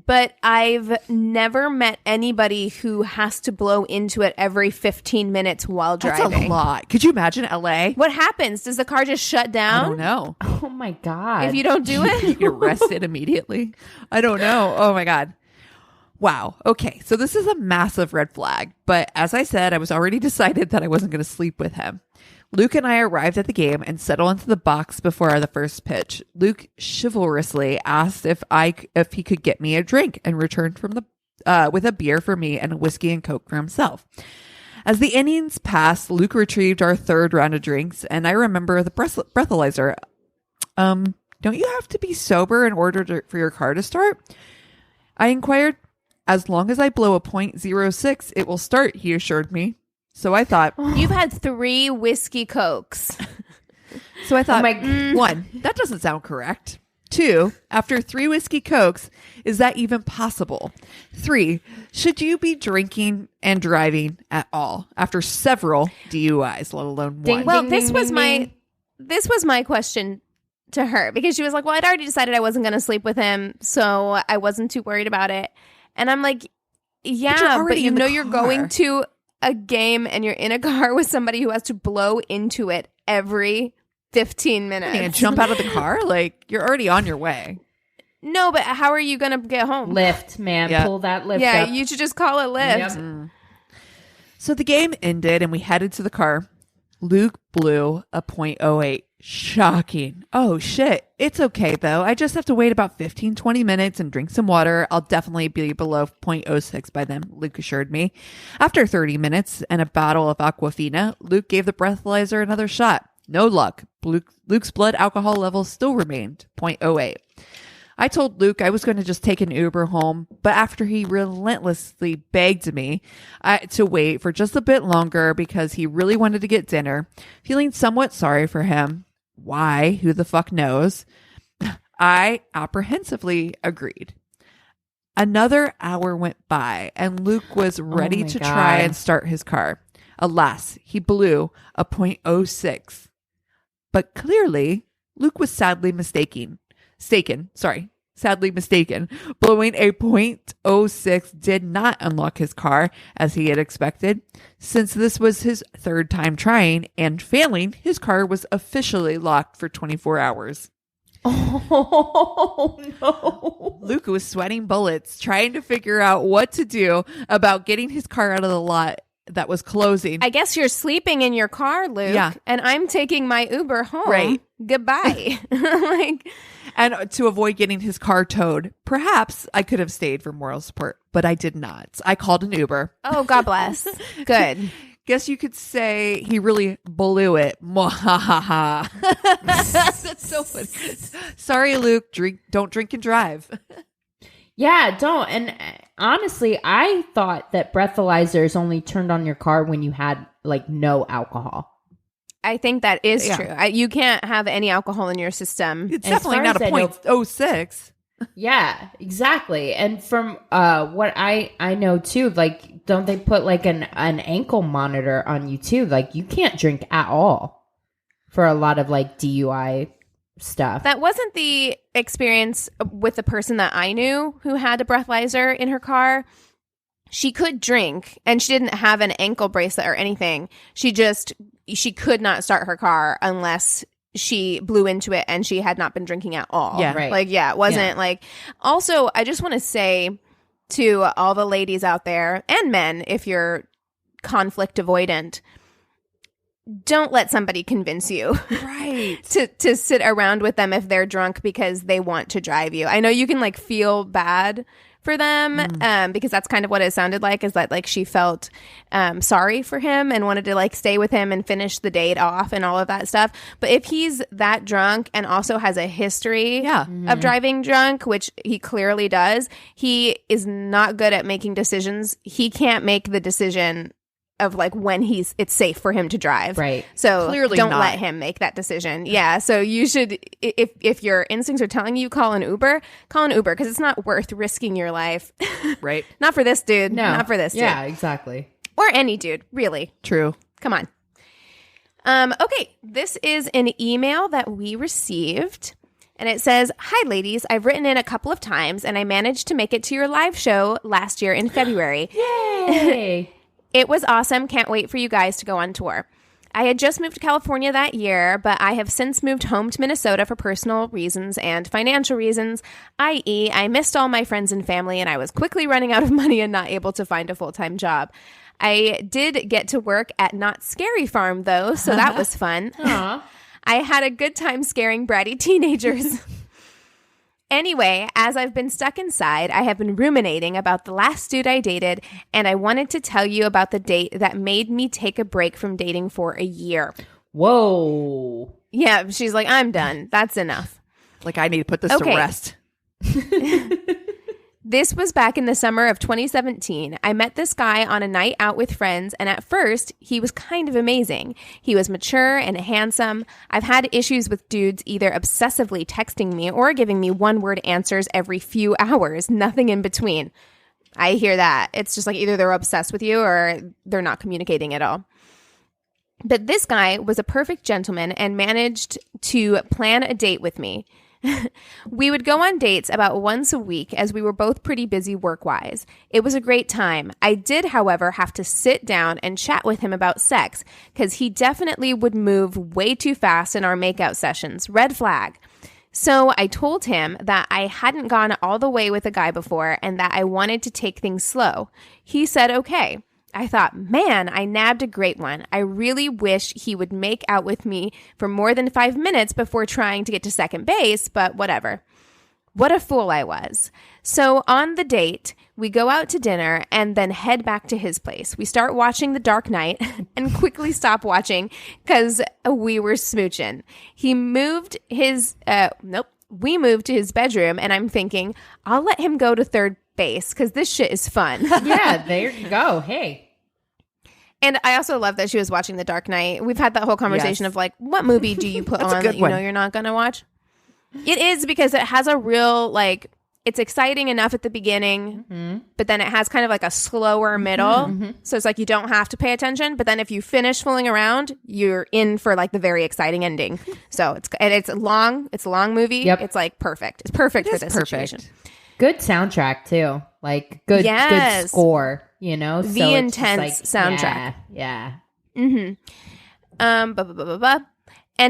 But I've never met anybody who has to blow into it every 15 minutes while driving. That's a lot. Could you imagine LA? What happens? Does the car just shut down? I don't know. Oh my God. If you don't do it? You get arrested immediately. I don't know. Oh my God. Wow. Okay. So this is a massive red flag. But as I said, I was already decided that I wasn't going to sleep with him. Luke and I arrived at the game and settled into the box before the first pitch. Luke chivalrously asked if he could get me a drink and returned from with a beer for me and a whiskey and Coke for himself. As the innings passed, Luke retrieved our third round of drinks, and I remember the breathalyzer. Don't you have to be sober in order for your car to start? I inquired. As long as I blow a .06, it will start, he assured me. So I thought... You've had 3 whiskey Cokes. So I thought, 1, that doesn't sound correct. 2, after 3 whiskey Cokes, is that even possible? 3, should you be drinking and driving at all after several DUIs, let alone one? Well, this was my question to her, because she was like, well, I'd already decided I wasn't going to sleep with him, so I wasn't too worried about it. And I'm like, yeah, but you know you're going to a game and you're in a car with somebody who has to blow into it every 15 minutes. And jump out of the car? Like, you're already on your way. No, but how are you going to get home? Lyft, man. Yep. Pull that Lyft Yeah, up. you should just call it Lyft. Yep. So the game ended and we headed to the car. Luke blew a .08. Shocking. Oh, shit. It's okay, though. I just have to wait about 15-20 minutes and drink some water. I'll definitely be below .06 by then, Luke assured me. After 30 minutes and a bottle of Aquafina, Luke gave the breathalyzer another shot. No luck. Luke's blood alcohol levels still remained .08. I told Luke I was going to just take an Uber home, but after he relentlessly begged me to wait for just a bit longer because he really wanted to get dinner, feeling somewhat sorry for him, why, who the fuck knows, I apprehensively agreed. Another hour went by and Luke was ready to try and start his car. Alas, he blew a .06. But clearly, Luke was sadly mistaken. Blowing a .06 did not unlock his car as he had expected. Since this was his third time trying and failing, his car was officially locked for 24 hours. Oh, no. Luke was sweating bullets, trying to figure out what to do about getting his car out of the lot that was closing. I guess you're sleeping in your car, Luke. Yeah. And I'm taking my Uber home. Right. Goodbye. And to avoid getting his car towed, perhaps I could have stayed for moral support, but I did not. I called an Uber. Oh, God bless. Good. Guess you could say he really blew it. Mwahaha. That's so funny. Sorry, Luke. Don't drink and drive. Yeah, don't. And honestly, I thought that breathalyzers only turned on your car when you had like no alcohol. I think that is true. You can't have any alcohol in your system. It's definitely not a .06. Yeah, exactly. And from what I know too, like, don't they put like an ankle monitor on you too? Like, you can't drink at all for a lot of like DUI stuff. That wasn't the experience with the person that I knew who had a breathalyzer in her car. She could drink and she didn't have an ankle bracelet or anything. She could not start her car unless she blew into it and she had not been drinking at all. Yeah, right. Like, yeah, it wasn't like. Also, I just want to say to all the ladies out there and men, if you're conflict avoidant, don't let somebody convince you to sit around with them if they're drunk because they want to drive you. I know you can like feel bad for them because that's kind of what it sounded like, is that like she felt sorry for him and wanted to like stay with him and finish the date off and all of that stuff. But if he's that drunk and also has a history of driving drunk, which he clearly does, he is not good at making decisions. He can't make the decision of like when it's safe for him to drive. Right. So Clearly don't not. let him make that decision. Yeah. So you should, if your instincts are telling you call an Uber because it's not worth risking your life. Right. Not for this dude. No. Not for this dude. Yeah, exactly. Or any dude, really. True. Come on. Okay. This is an email that we received. And it says, "Hi, ladies. I've written in a couple of times, and I managed to make it to your live show last year in February. Yay! It was awesome. Can't wait for you guys to go on tour. I had just moved to California that year, but I have since moved home to Minnesota for personal reasons and financial reasons, i.e., I missed all my friends and family, and I was quickly running out of money and not able to find a full-time job. I did get to work at Not Scary Farm, though, so that was fun. I had a good time scaring bratty teenagers." Anyway, as I've been stuck inside, I have been ruminating about the last dude I dated, and I wanted to tell you about the date that made me take a break from dating for a year. Whoa. Yeah, she's like, I'm done. That's enough. Like, I need to put this to rest. This was back in the summer of 2017. I met this guy on a night out with friends, and at first, he was kind of amazing. He was mature and handsome. I've had issues with dudes either obsessively texting me or giving me one-word answers every few hours, nothing in between. I hear that. It's just like either they're obsessed with you or they're not communicating at all. But this guy was a perfect gentleman and managed to plan a date with me. We would go on dates about once a week as we were both pretty busy work-wise. It was a great time. I did, however, have to sit down and chat with him about sex because he definitely would move way too fast in our makeout sessions. Red flag. So I told him that I hadn't gone all the way with a guy before and that I wanted to take things slow. He said okay. I thought, man, I nabbed a great one. I really wish he would make out with me for more than 5 minutes before trying to get to second base, but whatever. What a fool I was. So on the date, we go out to dinner and then head back to his place. We start watching The Dark Knight and quickly stop watching because we were smooching. We moved to his bedroom and I'm thinking, I'll let him go to third base because this shit is fun. Yeah, there you go. Hey. And I also love that she was watching The Dark Knight. We've had that whole conversation of like, what movie do you put on that you know you're not going to watch? It is because it has a real, like, it's exciting enough at the beginning, but then it has kind of like a slower middle. So it's like you don't have to pay attention. But then if you finish fooling around, you're in for like the very exciting ending. So it's long. It's a long movie. Yep. It's like perfect. It's perfect for this situation. Good soundtrack too. Like good score, you know? The so intense soundtrack. Yeah. And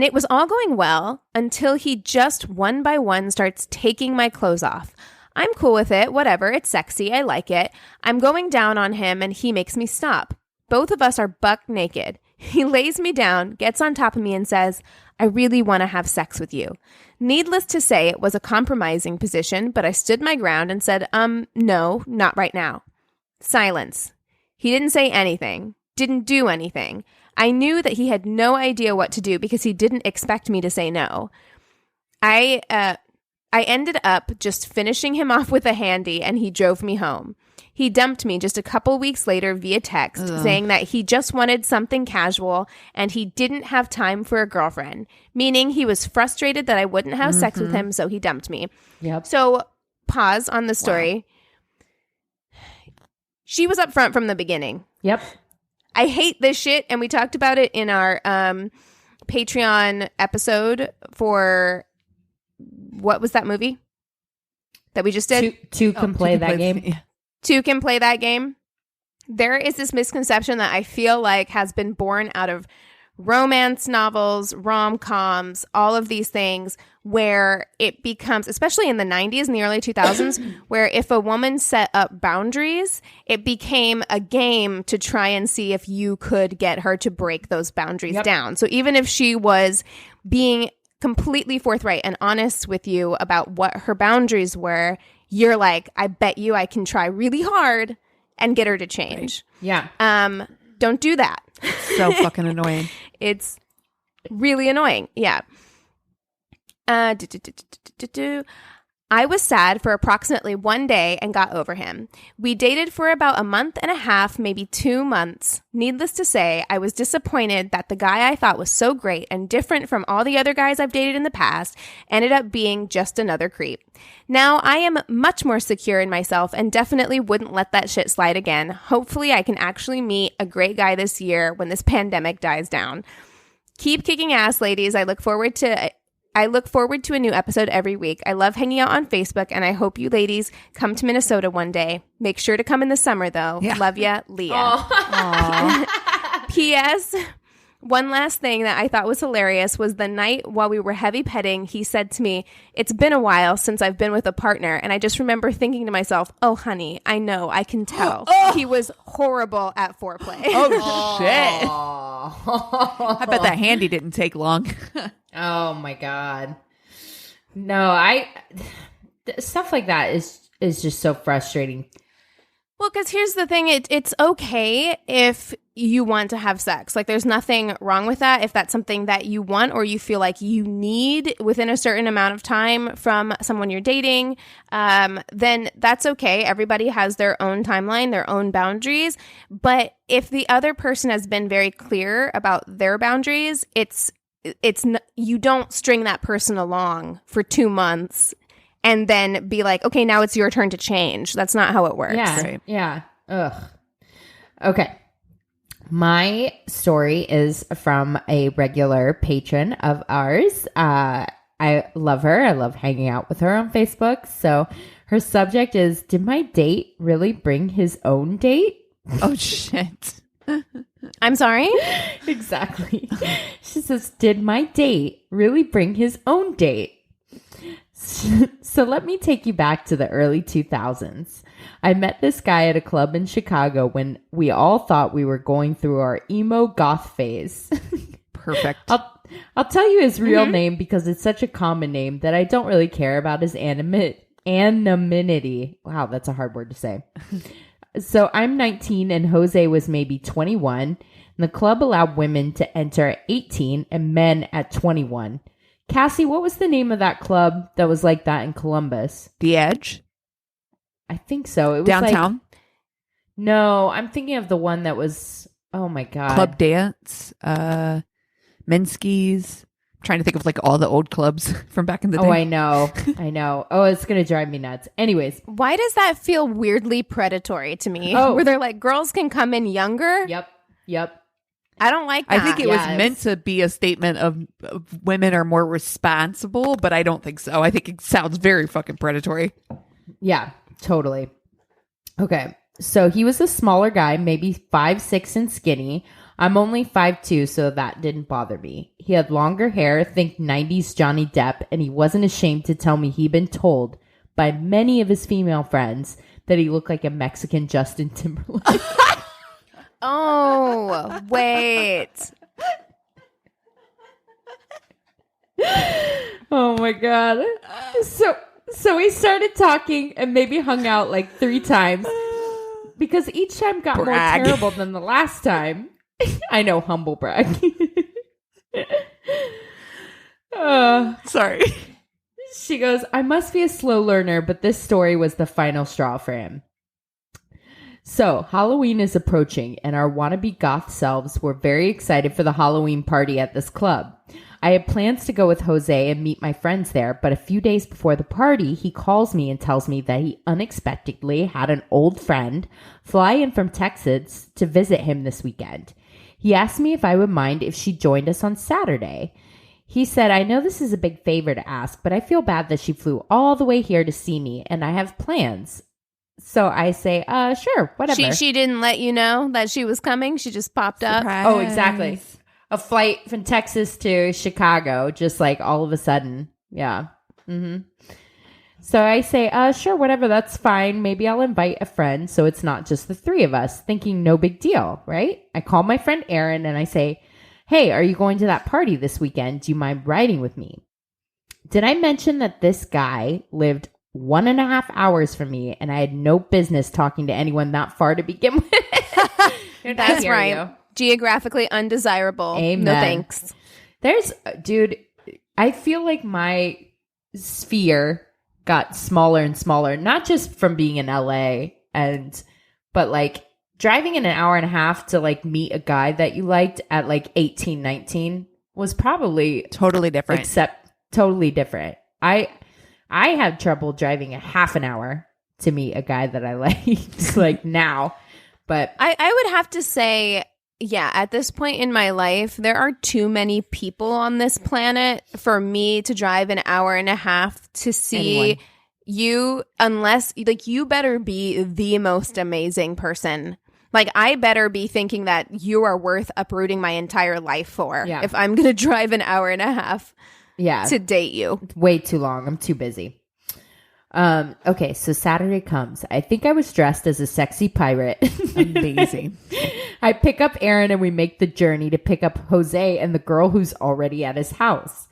it was all going well until he just one by one starts taking my clothes off. I'm cool with it. Whatever. It's sexy. I like it. I'm going down on him and he makes me stop. Both of us are buck naked. He lays me down, gets on top of me and says, I really want to have sex with you. Needless to say, it was a compromising position, but I stood my ground and said, no, not right now. Silence. He didn't say anything, didn't do anything. I knew that he had no idea what to do because he didn't expect me to say no. I ended up just finishing him off with a handy and he drove me home. He dumped me just a couple weeks later via text saying that he just wanted something casual and he didn't have time for a girlfriend, meaning he was frustrated that I wouldn't have sex with him, so he dumped me. Yep. So pause on the story. Wow. She was upfront from the beginning. Yep. I hate this shit, and we talked about it in our Patreon episode for what was that movie that we just did? Two can play that game. Yeah. Two can play that game. There is this misconception that I feel like has been born out of romance novels, rom-coms, all of these things where it becomes, especially in the 90s and the early 2000s, where if a woman set up boundaries, it became a game to try and see if you could get her to break those boundaries down. So even if she was being completely forthright and honest with you about what her boundaries were, you're like, I bet you I can try really hard and get her to change. Right. Yeah. Don't do that. So fucking annoying. It's really annoying. Yeah. I was sad for approximately 1 day and got over him. We dated for about a month and a half, maybe 2 months. Needless to say, I was disappointed that the guy I thought was so great and different from all the other guys I've dated in the past ended up being just another creep. Now, I am much more secure in myself and definitely wouldn't let that shit slide again. Hopefully, I can actually meet a great guy this year when this pandemic dies down. Keep kicking ass, ladies. I look forward to a new episode every week. I love hanging out on Facebook, and I hope you ladies come to Minnesota one day. Make sure to come in the summer, though. Yeah. Love ya, Leah. P.S. One last thing that I thought was hilarious was the night while we were heavy petting, he said to me, "It's been a while since I've been with a partner." And I just remember thinking to myself, "Oh, honey, I know, I can tell." He was horrible at foreplay. Oh, shit. I bet that handy didn't take long. Oh my God. No, stuff like that is just so frustrating. Well, because here's the thing. It's okay if you want to have sex. Like, there's nothing wrong with that. If that's something that you want or you feel like you need within a certain amount of time from someone you're dating, then that's okay. Everybody has their own timeline, their own boundaries. But if the other person has been very clear about their boundaries, you don't string that person along for 2 months and then be like, okay, now it's your turn to change. That's not how it works. Yeah. Right. Yeah. Ugh. Okay. My story is from a regular patron of ours. I love her. I love hanging out with her on Facebook. So her subject is, did my date really bring his own date? Oh, shit. I'm sorry? Exactly. She says, did my date really bring his own date? So let me take you back to the early 2000s. I met this guy at a club in Chicago when we all thought we were going through our emo goth phase. Perfect. I'll tell you his real name because it's such a common name that I don't really care about his anonymity. Wow, that's a hard word to say. So I'm 19 and Jose was maybe 21. And the club allowed women to enter at 18 and men at 21. Cassie, what was the name of that club that was like that in Columbus? The Edge? I think so. It was downtown? No, I'm thinking of the one that was, oh my God. Club Dance, Minsky's. I'm trying to think of like all the old clubs from back in the day. Oh, I know. I know. Oh, it's going to drive me nuts. Anyways. Why does that feel weirdly predatory to me? Oh. Where they're like, girls can come in younger? Yep. I don't like that. I think it was meant to be a statement of women are more responsible, but I don't think so. I think it sounds very fucking predatory. Yeah, totally. Okay. So he was a smaller guy, maybe 5'6" and skinny. I'm only 5'2", so that didn't bother me. He had longer hair, think 90s Johnny Depp, and he wasn't ashamed to tell me he'd been told by many of his female friends that he looked like a Mexican Justin Timberlake. Oh, wait. Oh my God. So we started talking and maybe hung out like 3 times because each time got Brag. more terrible than the last time. I know, humble brag. Sorry. She goes, I must be a slow learner, but this story was the final straw for him. So Halloween is approaching and our wannabe goth selves were very excited for the Halloween party at this club. I had plans to go with Jose and meet my friends there, but a few days before the party, he calls me and tells me that he unexpectedly had an old friend fly in from Texas to visit him this weekend. He asked me if I would mind if she joined us on Saturday. He said, I know this is a big favor to ask, but I feel bad that she flew all the way here to see me and I have plans. So I say, sure, whatever. She didn't let you know that she was coming? She just popped up? Oh, exactly. A flight from Texas to Chicago, just like all of a sudden. Yeah. Mm-hmm. So I say, sure, whatever, that's fine. Maybe I'll invite a friend so it's not just the 3 of us, thinking no big deal, right? I call my friend Erin and I say, hey, are you going to that party this weekend? Do you mind riding with me? Did I mention that this guy lived 1.5 hours from me and I had no business talking to anyone that far to begin with? That's right. Geographically undesirable. Amen. No thanks. Dude, I feel like my sphere got smaller and smaller, not just from being in LA but like driving in an hour and a half to like meet a guy that you liked at like 18, 19 was probably totally different. Except totally different. I had trouble driving a half an hour to meet a guy that I liked like now. But I would have to say, yeah, at this point in my life, there are too many people on this planet for me to drive an hour and a half to see anyone. You, unless like you better be the most amazing person. Like I better be thinking that you are worth uprooting my entire life for if I'm going to drive an hour and a half to date you. Way too long. I'm too busy. Okay, so Saturday comes. I think I was dressed as a sexy pirate. Amazing. I pick up Aaron and we make the journey to pick up Jose and the girl who's already at his house.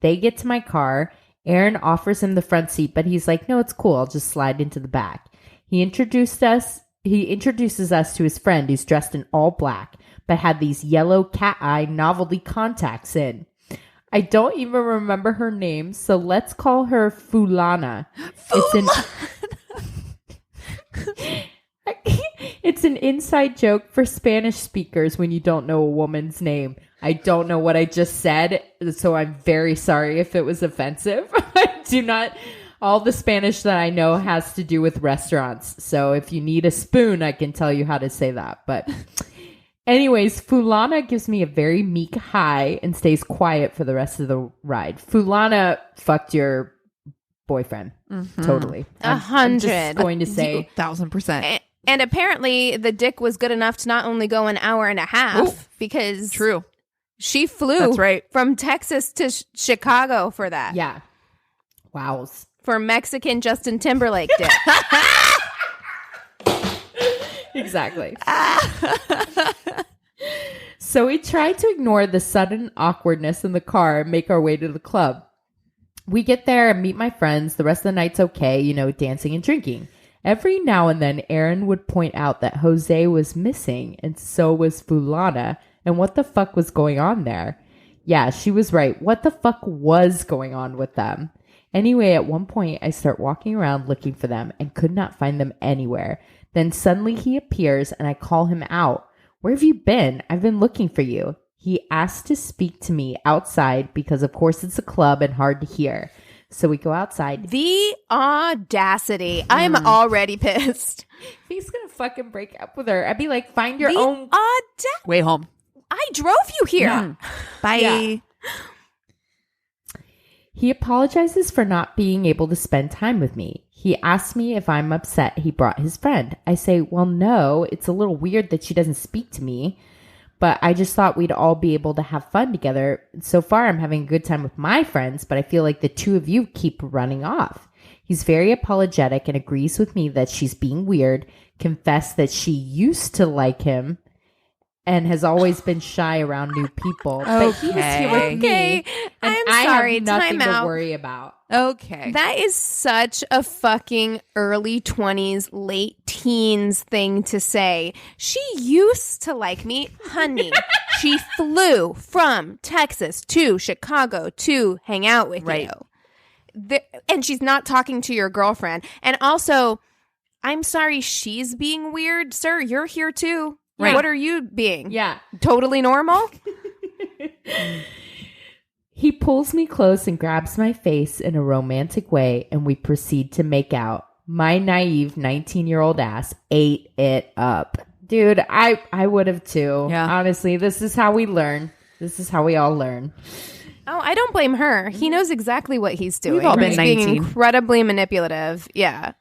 They get to my car. Aaron offers him the front seat, but he's like, no, it's cool. I'll just slide into the back. He introduces us to his friend who's dressed in all black, but had these yellow cat eye novelty contacts in. I don't even remember her name, so let's call her Fulana. It's an inside joke for Spanish speakers when you don't know a woman's name. I don't know what I just said, so I'm very sorry if it was offensive. I do not. All the Spanish that I know has to do with restaurants. So if you need a spoon, I can tell you how to say that. But anyways, Fulana gives me a very meek hi and stays quiet for the rest of the ride. Fulana fucked your boyfriend. Mm-hmm. Totally. 100. I'm just going to say 1,000%. And apparently the dick was good enough to not only go an hour and a half because true. She flew That's right. from Texas to Chicago for that. Yeah. Wow. For Mexican Justin Timberlake dick. Exactly. So we tried to ignore the sudden awkwardness in the car and make our way to the club. We get there and meet my friends. The rest of the night's okay, dancing and drinking. Every now and then, Aaron would point out that Jose was missing, and so was Fulana, and what the fuck was going on there? Yeah, she was right. What the fuck was going on with them? Anyway, at one point, I start walking around looking for them and could not find them anywhere. Then suddenly he appears, and I call him out. Where have you been? I've been looking for you. He asked to speak to me outside because, of course, it's a club and hard to hear. So we go outside. The audacity. I'm already pissed. He's going to fucking break up with her. I'd be like, find your own. Way home. I drove you here. Yeah. Bye. Yeah. He apologizes for not being able to spend time with me. He asks me if I'm upset he brought his friend. I say, well, no, it's a little weird that she doesn't speak to me. But I just thought we'd all be able to have fun together. So far, I'm having a good time with my friends, but I feel like the two of you keep running off. He's very apologetic and agrees with me that she's being weird, confessed that she used to like him, and has always been shy around new people. But he's here with me, and I'm sorry. I have nothing Time out. to worry about. Okay. That is such a fucking early 20s, late teens thing to say. She used to like me. Honey, she flew from Texas to Chicago to hang out with you. And she's not talking to your girlfriend. And also, I'm sorry she's being weird. Sir, you're here too. Right. What are you being? Yeah. Totally normal? He pulls me close and grabs my face in a romantic way, and we proceed to make out. My naive 19-year-old ass ate it up. Dude, I would have too. Yeah. Honestly, this is how we learn. This is how we all learn. Oh, I don't blame her. He knows exactly what he's doing. We've all been He's being 19. incredibly manipulative. Yeah.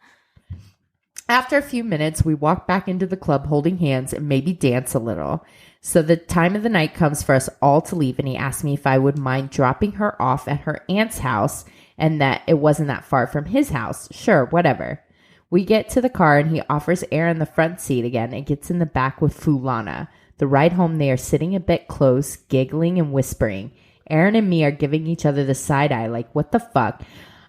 After a few minutes, we walk back into the club holding hands and maybe dance a little. So the time of the night comes for us all to leave, and he asked me if I would mind dropping her off at her aunt's house and that it wasn't that far from his house. Sure, whatever. We get to the car, and he offers Aaron the front seat again and gets in the back with Fulana. The ride home, they are sitting a bit close, giggling and whispering. Aaron and me are giving each other the side eye like, what the fuck?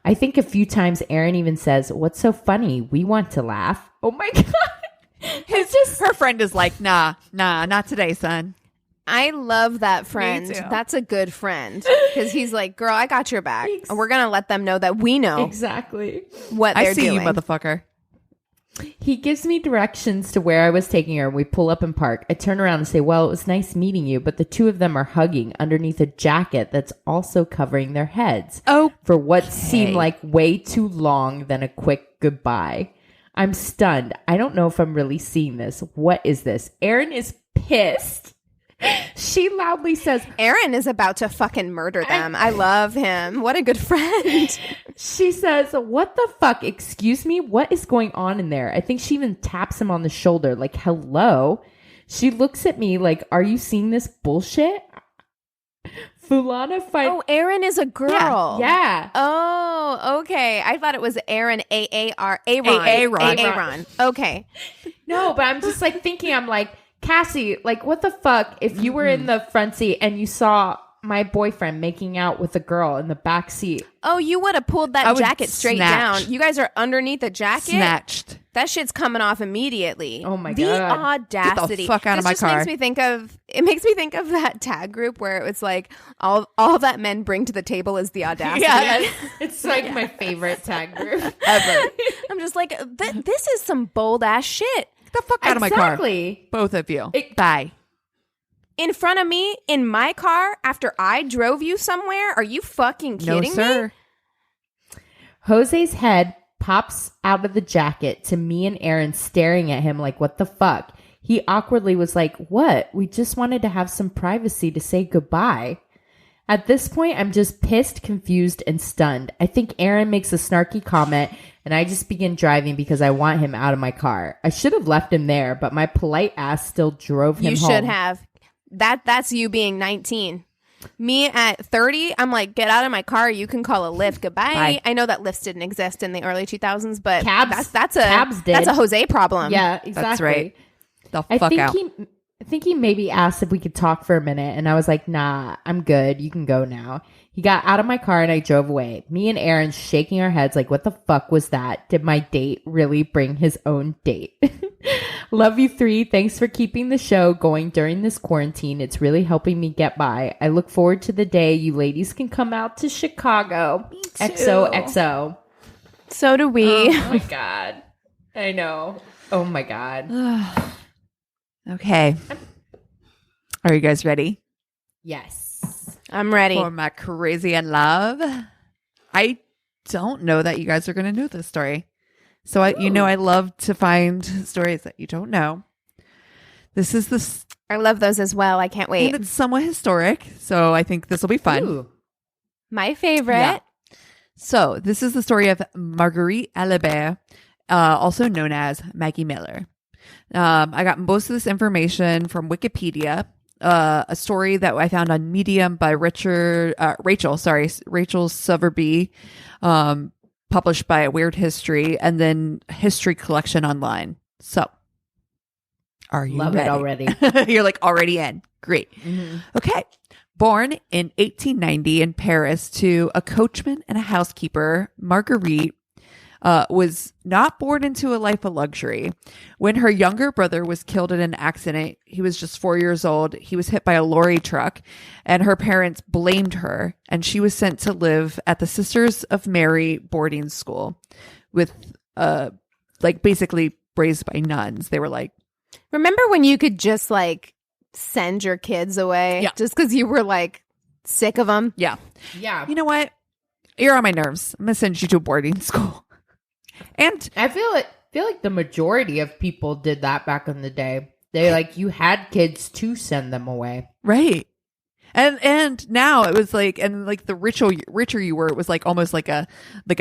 I think a few times Aaron even says, what's so funny? We want to laugh. Oh my God. Her friend is like, nah, not today, son. I love that friend. too. That's a good friend because he's like, girl, I got your back. We're going to let them know that we know Exactly. what they're I see doing. you, motherfucker. He gives me directions to where I was taking her. We pull up and park. I turn around and say, well, it was nice meeting you, but the two of them are hugging underneath a jacket that's also covering their heads. Oh, For what seemed like way too long than a quick goodbye. I'm stunned. I don't know if I'm really seeing this. What is this? Erin is pissed. She loudly says, Aaron is about to fucking murder them. I love him. What a good friend. she says, what the fuck? Excuse me? What is going on in there? I think she even taps him on the shoulder like, hello? She looks at me like, are you seeing this bullshit? Fulana finds... Oh, Aaron is a girl. Yeah. Oh, okay. I thought it was Aaron, Aaron. Aaron. Okay. No, but I'm just like thinking, I'm like, Cassie, like, what the fuck if you were in the front seat and you saw my boyfriend making out with a girl in the back seat? Oh, you would have pulled that I would jacket straight snatch. down. You guys are underneath the jacket. Snatched. That shit's coming off immediately. Oh my the God. audacity! Get the fuck out of This my just car. Makes me think of that tag group where it was like all that men bring to the table is the audacity. Yeah, it's like my favorite tag group Ever. I'm just like, this is some bold ass shit. Get the fuck out of my car. Exactly. Both of you. Bye. In front of me, in my car, after I drove you somewhere? Are you fucking kidding No, sir. me? Jose's head pops out of the jacket to me and Aaron staring at him like, what the fuck? He awkwardly was like, what? We just wanted to have some privacy to say goodbye. At this point, I'm just pissed, confused, and stunned. I think Aaron makes a snarky comment, and I just begin driving because I want him out of my car. I should have left him there, but my polite ass still drove him You home. should have. That's you being 19. Me at 30, I'm like, get out of my car. You can call a Lyft. Goodbye. Bye. I know that Lyfts didn't exist in the early 2000s, but Cabs that's did. a Jose problem. Yeah, exactly. That's right. The I fuck think out. I think he maybe asked if we could talk for a minute, and I was like, nah, I'm good. You can go now. He got out of my car, and I drove away. Me and Aaron shaking our heads like, what the fuck was that? Did my date really bring his own date? Love you three. Thanks for keeping the show going during this quarantine. It's really helping me get by. I look forward to the day you ladies can come out to Chicago. Me too. XOXO. So do we. Oh my God. I know. Oh my God. Okay. Are you guys ready Yes. I'm ready. for my crazy in love? I don't know that you guys are going to know this story. So I love to find stories that you don't know. This is I love those as well. I can't wait. and it's somewhat historic, so I think this will be fun. Ooh. My favorite. Yeah. So this is the story of Marguerite Alibert, also known as Maggie Miller. I got most of this information from Wikipedia, a story that I found on Medium by Rachel Sowerby, published by Weird History, and then History Collection Online. So, are you Love ready? it already. You're like already in. Great. Mm-hmm. Okay. Born in 1890 in Paris to a coachman and a housekeeper, Marguerite was not born into a life of luxury. When her younger brother was killed in an accident, he was just 4 years old. He was hit by a lorry truck, and her parents blamed her, and she was sent to live at the Sisters of Mary boarding school with, basically raised by nuns. They were like, Remember when you could just like send your kids away just because you were like sick of them? yeah, Yeah. you know what? You're on my nerves. I'm going to send you to a boarding school. And I feel like the majority of people did that back in the day. You had kids to send them away. right. And now it was like, and like the richer you were, it was like almost like a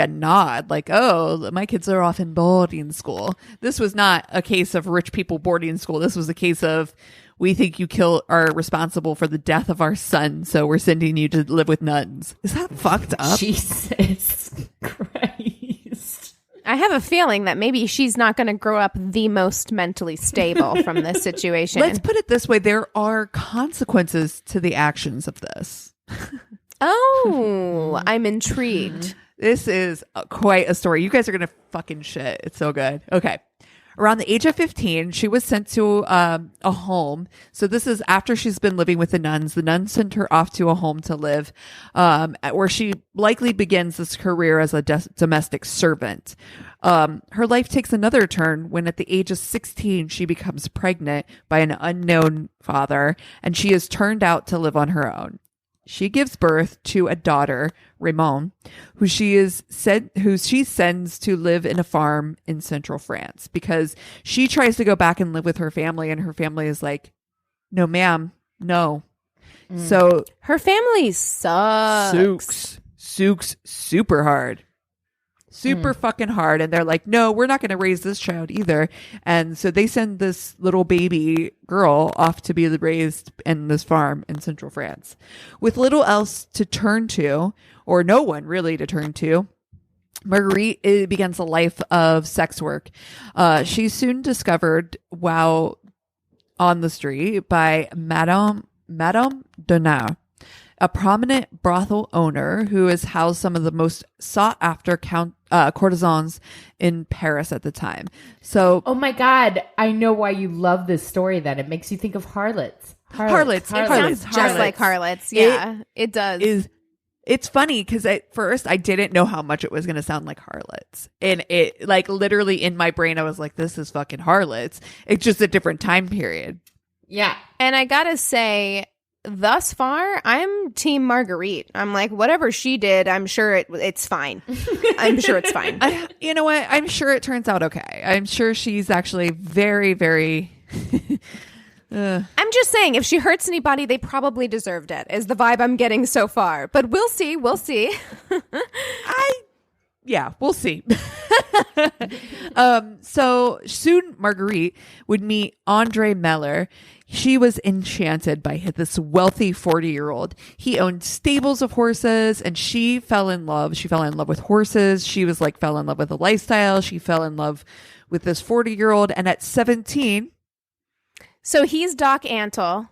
nod, like, oh, my kids are off in boarding school. This was not a case of rich people boarding school. This was a case of, we think you are responsible for the death of our son, so we're sending you to live with nuns. Is that fucked up? Jesus Christ. I have a feeling that maybe she's not going to grow up the most mentally stable from this situation. Let's put it this way. There are consequences to the actions of this. Oh, I'm intrigued. This is quite a story. You guys are going to fucking shit. It's so good. Okay. Around the age of 15, she was sent to a home. So this is after she's been living with the nuns. The nuns sent her off to a home to live, where she likely begins this career as a domestic servant. Her life takes another turn when at the age of 16, she becomes pregnant by an unknown father, and she is turned out to live on her own. She gives birth to a daughter, Ramon, who she sends to live in a farm in central France because she tries to go back and live with her family, and her family is like, "No, ma'am, no." So her family sucks. Sukes super hard. Super fucking hard. And they're like, no, we're not going to raise this child either. And so they send this little baby girl off to be raised in this farm in central France. With little else to turn to, or no one really to turn to, Marguerite begins a life of sex work. She's soon discovered while on the street by Madame Donau, a prominent brothel owner who has housed some of the most sought-after courtesans in Paris at the time. So, oh my God, I know why you love this story. Then it makes you think of harlots. It sounds just like harlots. Yeah, it does. It's funny because at first I didn't know how much it was going to sound like harlots, and it like literally in my brain I was like, "This is fucking harlots." It's just a different time period. Yeah, and I gotta say, thus far, I'm Team Marguerite. I'm like, whatever she did, I'm sure it's fine. I'm sure it's fine. You know what? I'm sure it turns out okay. I'm sure she's actually very, very... I'm just saying, if she hurts anybody, they probably deserved it, is the vibe I'm getting so far. But we'll see. We'll see. Yeah, we'll see. So soon Marguerite would meet Andre Meller. She was enchanted by this wealthy 40-year-old. He owned stables of horses, and she fell in love. She fell in love with horses. She was like, fell in love with the lifestyle. She fell in love with this 40-year-old. And at 17... So he's Doc Antle.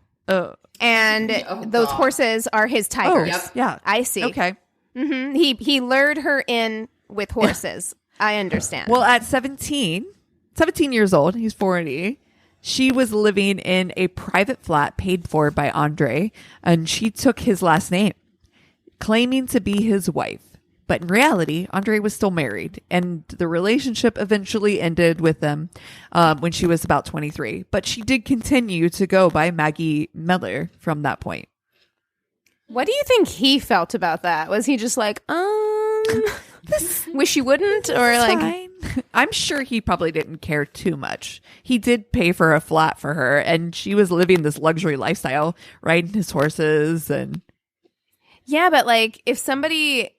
And those horses are his tigers. Yep. Yeah. I see. Okay. Mm-hmm. He lured her in with horses. I understand. Well, at 17 years old, he's 40, she was living in a private flat paid for by Andre, and she took his last name, claiming to be his wife. But in reality, Andre was still married, and the relationship eventually ended with them when she was about 23. But she did continue to go by Maggie Miller from that point. What do you think he felt about that? Was he just like, wish you wouldn't? Or like, fine. I'm sure he probably didn't care too much. He did pay for a flat for her, and she was living this luxury lifestyle, riding his horses. And yeah, but like if somebody,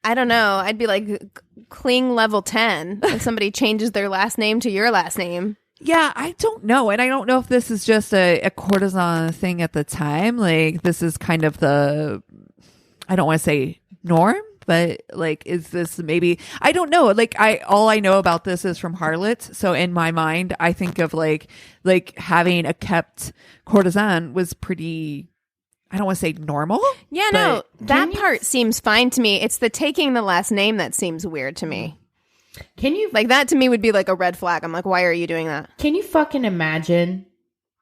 I don't know, I'd be like cling level 10 if somebody changes their last name to your last name. Yeah, I don't know. And I don't know if this is just a courtesan thing at the time. Like, this is kind of the, I don't want to say norm, but like, is this maybe, I don't know. Like, all I know about this is from harlots. So in my mind, I think of like having a kept courtesan was pretty, I don't want to say normal. Yeah, no, that part seems fine to me. It's the taking the last name that seems weird to me. Can you like that to me would be like a red flag. I'm like, why are you doing that? Can you fucking imagine,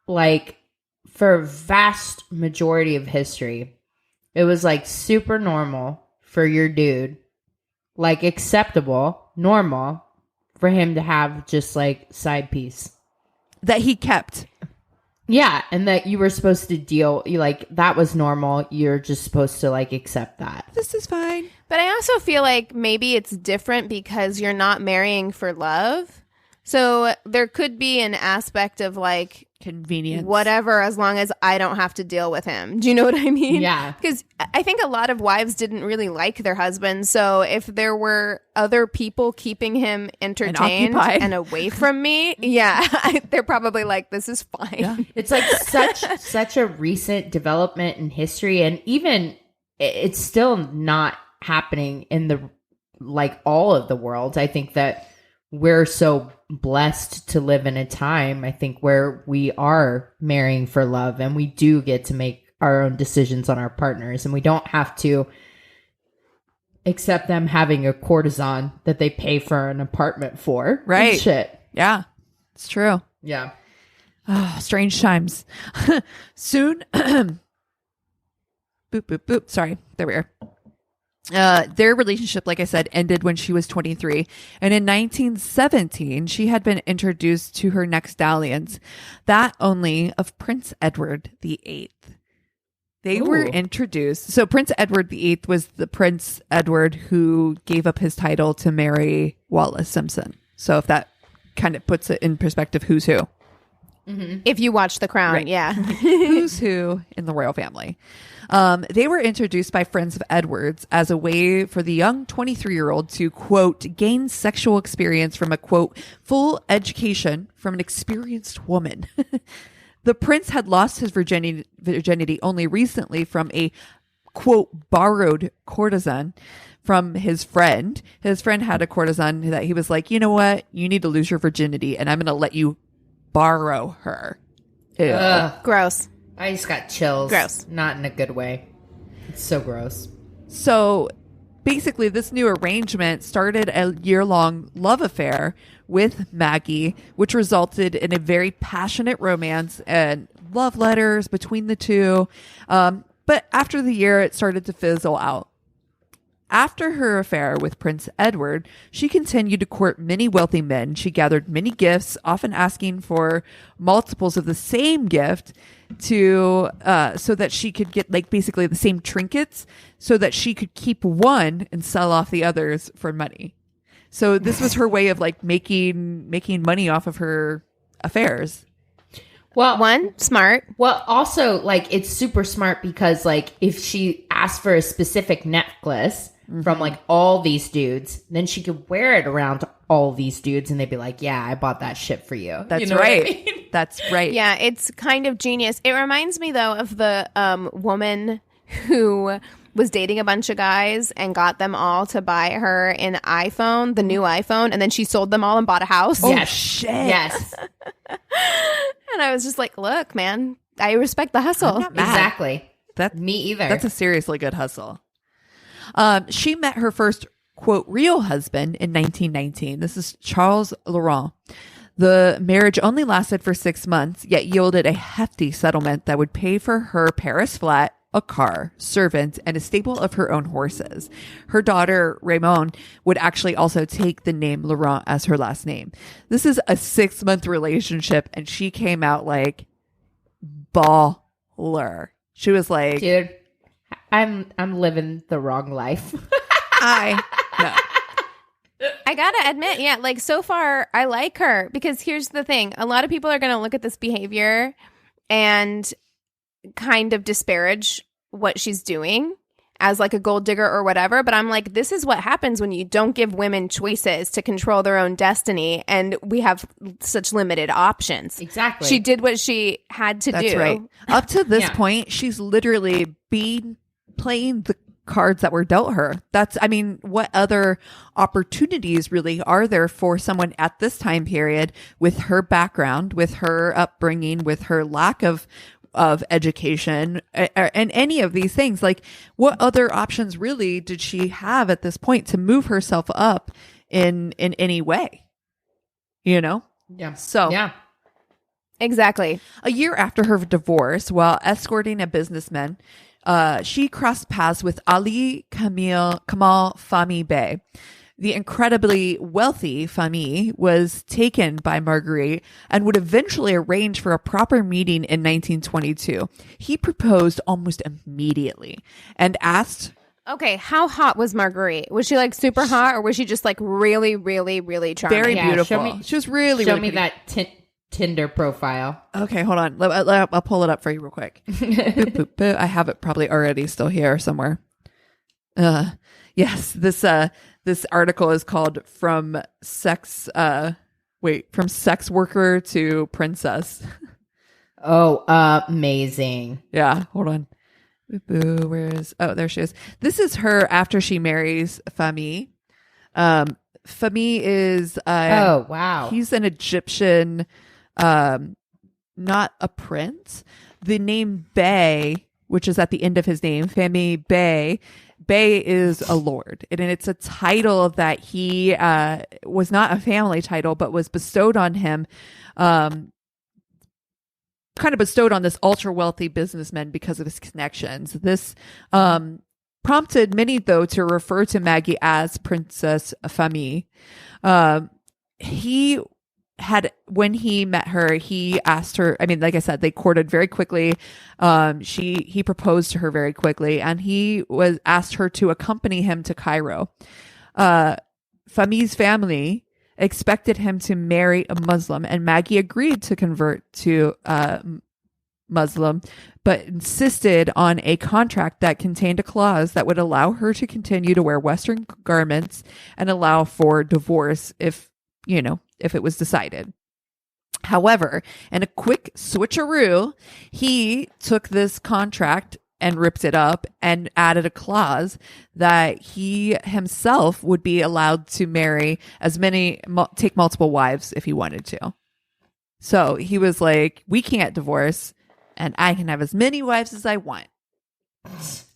like, for a vast majority of history, it was like super normal for your dude, like acceptable, normal for him to have just like side piece that he kept. Yeah, and that you were supposed to deal, like, that was normal. You're just supposed to, like, accept that. This is fine. But I also feel like maybe it's different because you're not marrying for love. So there could be an aspect of, like, convenience, whatever, as long as I don't have to deal with him. Do you know what I mean? Yeah. Because I think a lot of wives didn't really like their husbands. So if there were other people keeping him entertained and away from me, they're probably like, this is fine. Yeah. It's like such a recent development in history, and even it's still not happening in the like all of the world. I think that we're so blessed to live in a time, I think, where we are marrying for love, and we do get to make our own decisions on our partners, and we don't have to accept them having a courtesan that they pay for an apartment for. Right. Shit. Yeah. It's true. Yeah. Oh, strange times. Soon. Boop, boop, boop. Sorry. There we are. Their relationship, like I said, ended when she was 23. And in 1917, she had been introduced to her next dalliance, that only of Prince Edward VIII. They were introduced. So Prince Edward VIII was the Prince Edward who gave up his title to marry Wallis Simpson. So if that kind of puts it in perspective, who's who. If you watch The Crown, Right. yeah. Who's who in the royal family. They were introduced by friends of Edward's as a way for the young 23-year-old to, quote, gain sexual experience from a, quote, full education from an experienced woman. The prince had lost his virginity only recently from a, quote, borrowed courtesan from his friend. His friend had a courtesan that he was like, you know what? You need to lose your virginity and I'm going to let you borrow her. Ew. Gross. I just got chills. Gross. Not in a good way. It's so gross. So basically, this new arrangement started a year-long love affair with Maggie, which resulted in a very passionate romance and love letters between the two. But after the year, it started to fizzle out. After her affair with Prince Edward, she continued to court many wealthy men. She gathered many gifts, often asking for multiples of the same gift to so that she could get like basically the same trinkets so that she could keep one and sell off the others for money. So this was her way of like making money off of her affairs. Well, One, smart. Well, also, like, it's super smart because, like, if she asked for a specific necklace from, like, all these dudes, then she could wear it around all these dudes and they'd be like, yeah, I bought that shit for you. That's You know what I right. mean? That's right. Yeah, it's kind of genius. It reminds me, though, of the woman who was dating a bunch of guys and got them all to buy her an iPhone, the new iPhone, and then she sold them all and bought a house. Yes. Shit. Yes. And I was just like, look, man, I respect the hustle. not mad. Exactly. That Me either. That's a seriously good hustle. She met her first, quote, real husband in 1919. This is Charles Laurent. The marriage only lasted for 6 months, yet yielded a hefty settlement that would pay for her Paris flat, a car, servants, and a stable of her own horses. Her daughter, Raymond, would actually also take the name Laurent as her last name. This is a 6-month relationship, and she came out like baller. She was like, Dude, I'm living the wrong life. I know. I gotta admit, yeah, like so far, I like her because here's the thing. A lot of people are going to look at this behavior and kind of disparage what she's doing as like a gold digger or whatever. But I'm like, this is what happens when you don't give women choices to control their own destiny. And we have such limited options. Exactly. She did what she had to That's do. right. Up to this Yeah. point, she's literally been playing the cards that were dealt her. I mean, what other opportunities really are there for someone at this time period with her background, with her upbringing, with her lack of education and any of these things? Like, what other options really did she have at this point to move herself up in any way? You know? Yeah. So Yeah. Exactly. a year after her divorce, while escorting a businessman, she crossed paths with Ali Kamal Fahmy Bey. The incredibly wealthy Fahmy was taken by Marguerite and would eventually arrange for a proper meeting in 1922. He proposed almost immediately and asked... Okay, how hot was Marguerite? Was she like super hot or was she just like really, really, really charming? Very Yeah, beautiful. show me- She was really, Show really me pretty. that Tinder profile. Okay, hold on. I'll pull it up for you real quick. Boop, boop, boop. I have it probably already still here somewhere. Yes, this article is called From Sex Worker to Princess. Oh, amazing. Yeah, hold on. Boop, boop. There she is. This is her after she marries Fahmy. Fahmy is Oh, wow. he's an Egyptian, not a prince. The name Bey, which is at the end of his name, Fahmy Bey, Bay is a lord, and it's a title that he was not a family title, but was bestowed on him, kind of bestowed on this ultra wealthy businessman because of his connections. This prompted many, though, to refer to Maggie as Princess Famille. When he met her, he asked her, I mean, like I said, they courted very quickly. He proposed to her very quickly, and he asked her to accompany him to Cairo. Famille's family expected him to marry a Muslim, and Maggie agreed to convert to Muslim, but insisted on a contract that contained a clause that would allow her to continue to wear Western garments and allow for divorce if it was decided. However, in a quick switcheroo, he took this contract and ripped it up and added a clause that he himself would be allowed to marry take multiple wives if he wanted to. So he was like, we can't divorce, and I can have as many wives as I want.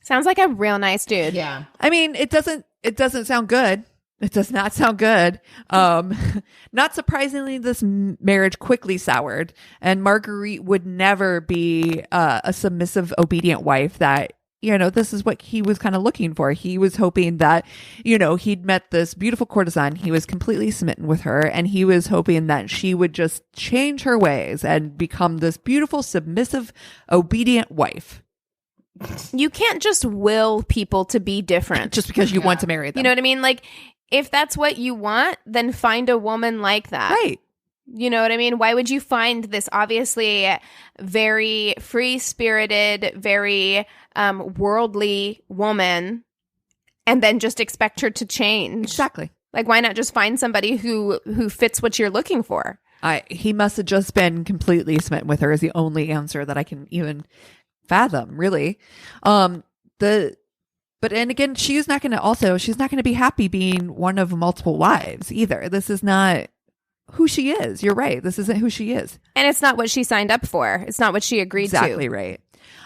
Sounds like a real nice dude. Yeah. I mean, it doesn't sound good. It does not sound good. Not surprisingly, this marriage quickly soured, and Marguerite would never be a submissive, obedient wife that, this is what he was kind of looking for. He was hoping that, he'd met this beautiful courtesan. He was completely smitten with her, and he was hoping that she would just change her ways and become this beautiful, submissive, obedient wife. You can't just will people to be different. Just because you want to marry them. You know what I mean? Like, if that's what you want, then find a woman like that. Right. You know what I mean? Why would you find this obviously very free-spirited, very worldly woman and then just expect her to change? Exactly. Like, why not just find somebody who fits what you're looking for? He must have just been completely smitten with her is the only answer that I can even fathom, really. But again, she's not going to be happy being one of multiple wives either. This is not who she is. You're right. This isn't who she is. And it's not what she signed up for. It's not what she agreed to. Exactly right.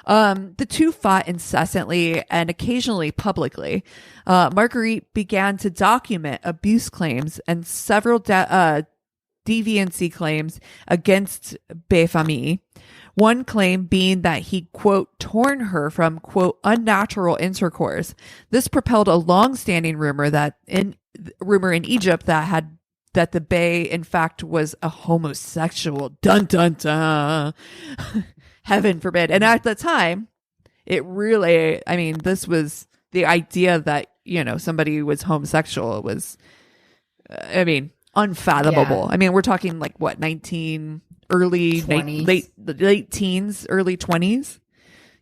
The two fought incessantly and occasionally publicly. Marguerite began to document abuse claims and several deviancy claims against Befami. One claim being that he, quote, torn her from, quote, unnatural intercourse. This propelled a long-standing rumor in Egypt that the Bey, in fact, was a homosexual. Dun, dun, dun. Heaven forbid. And at the time, it really, this was the idea that, somebody was homosexual was, unfathomable. Yeah. We're talking like what, late teens, early 20s.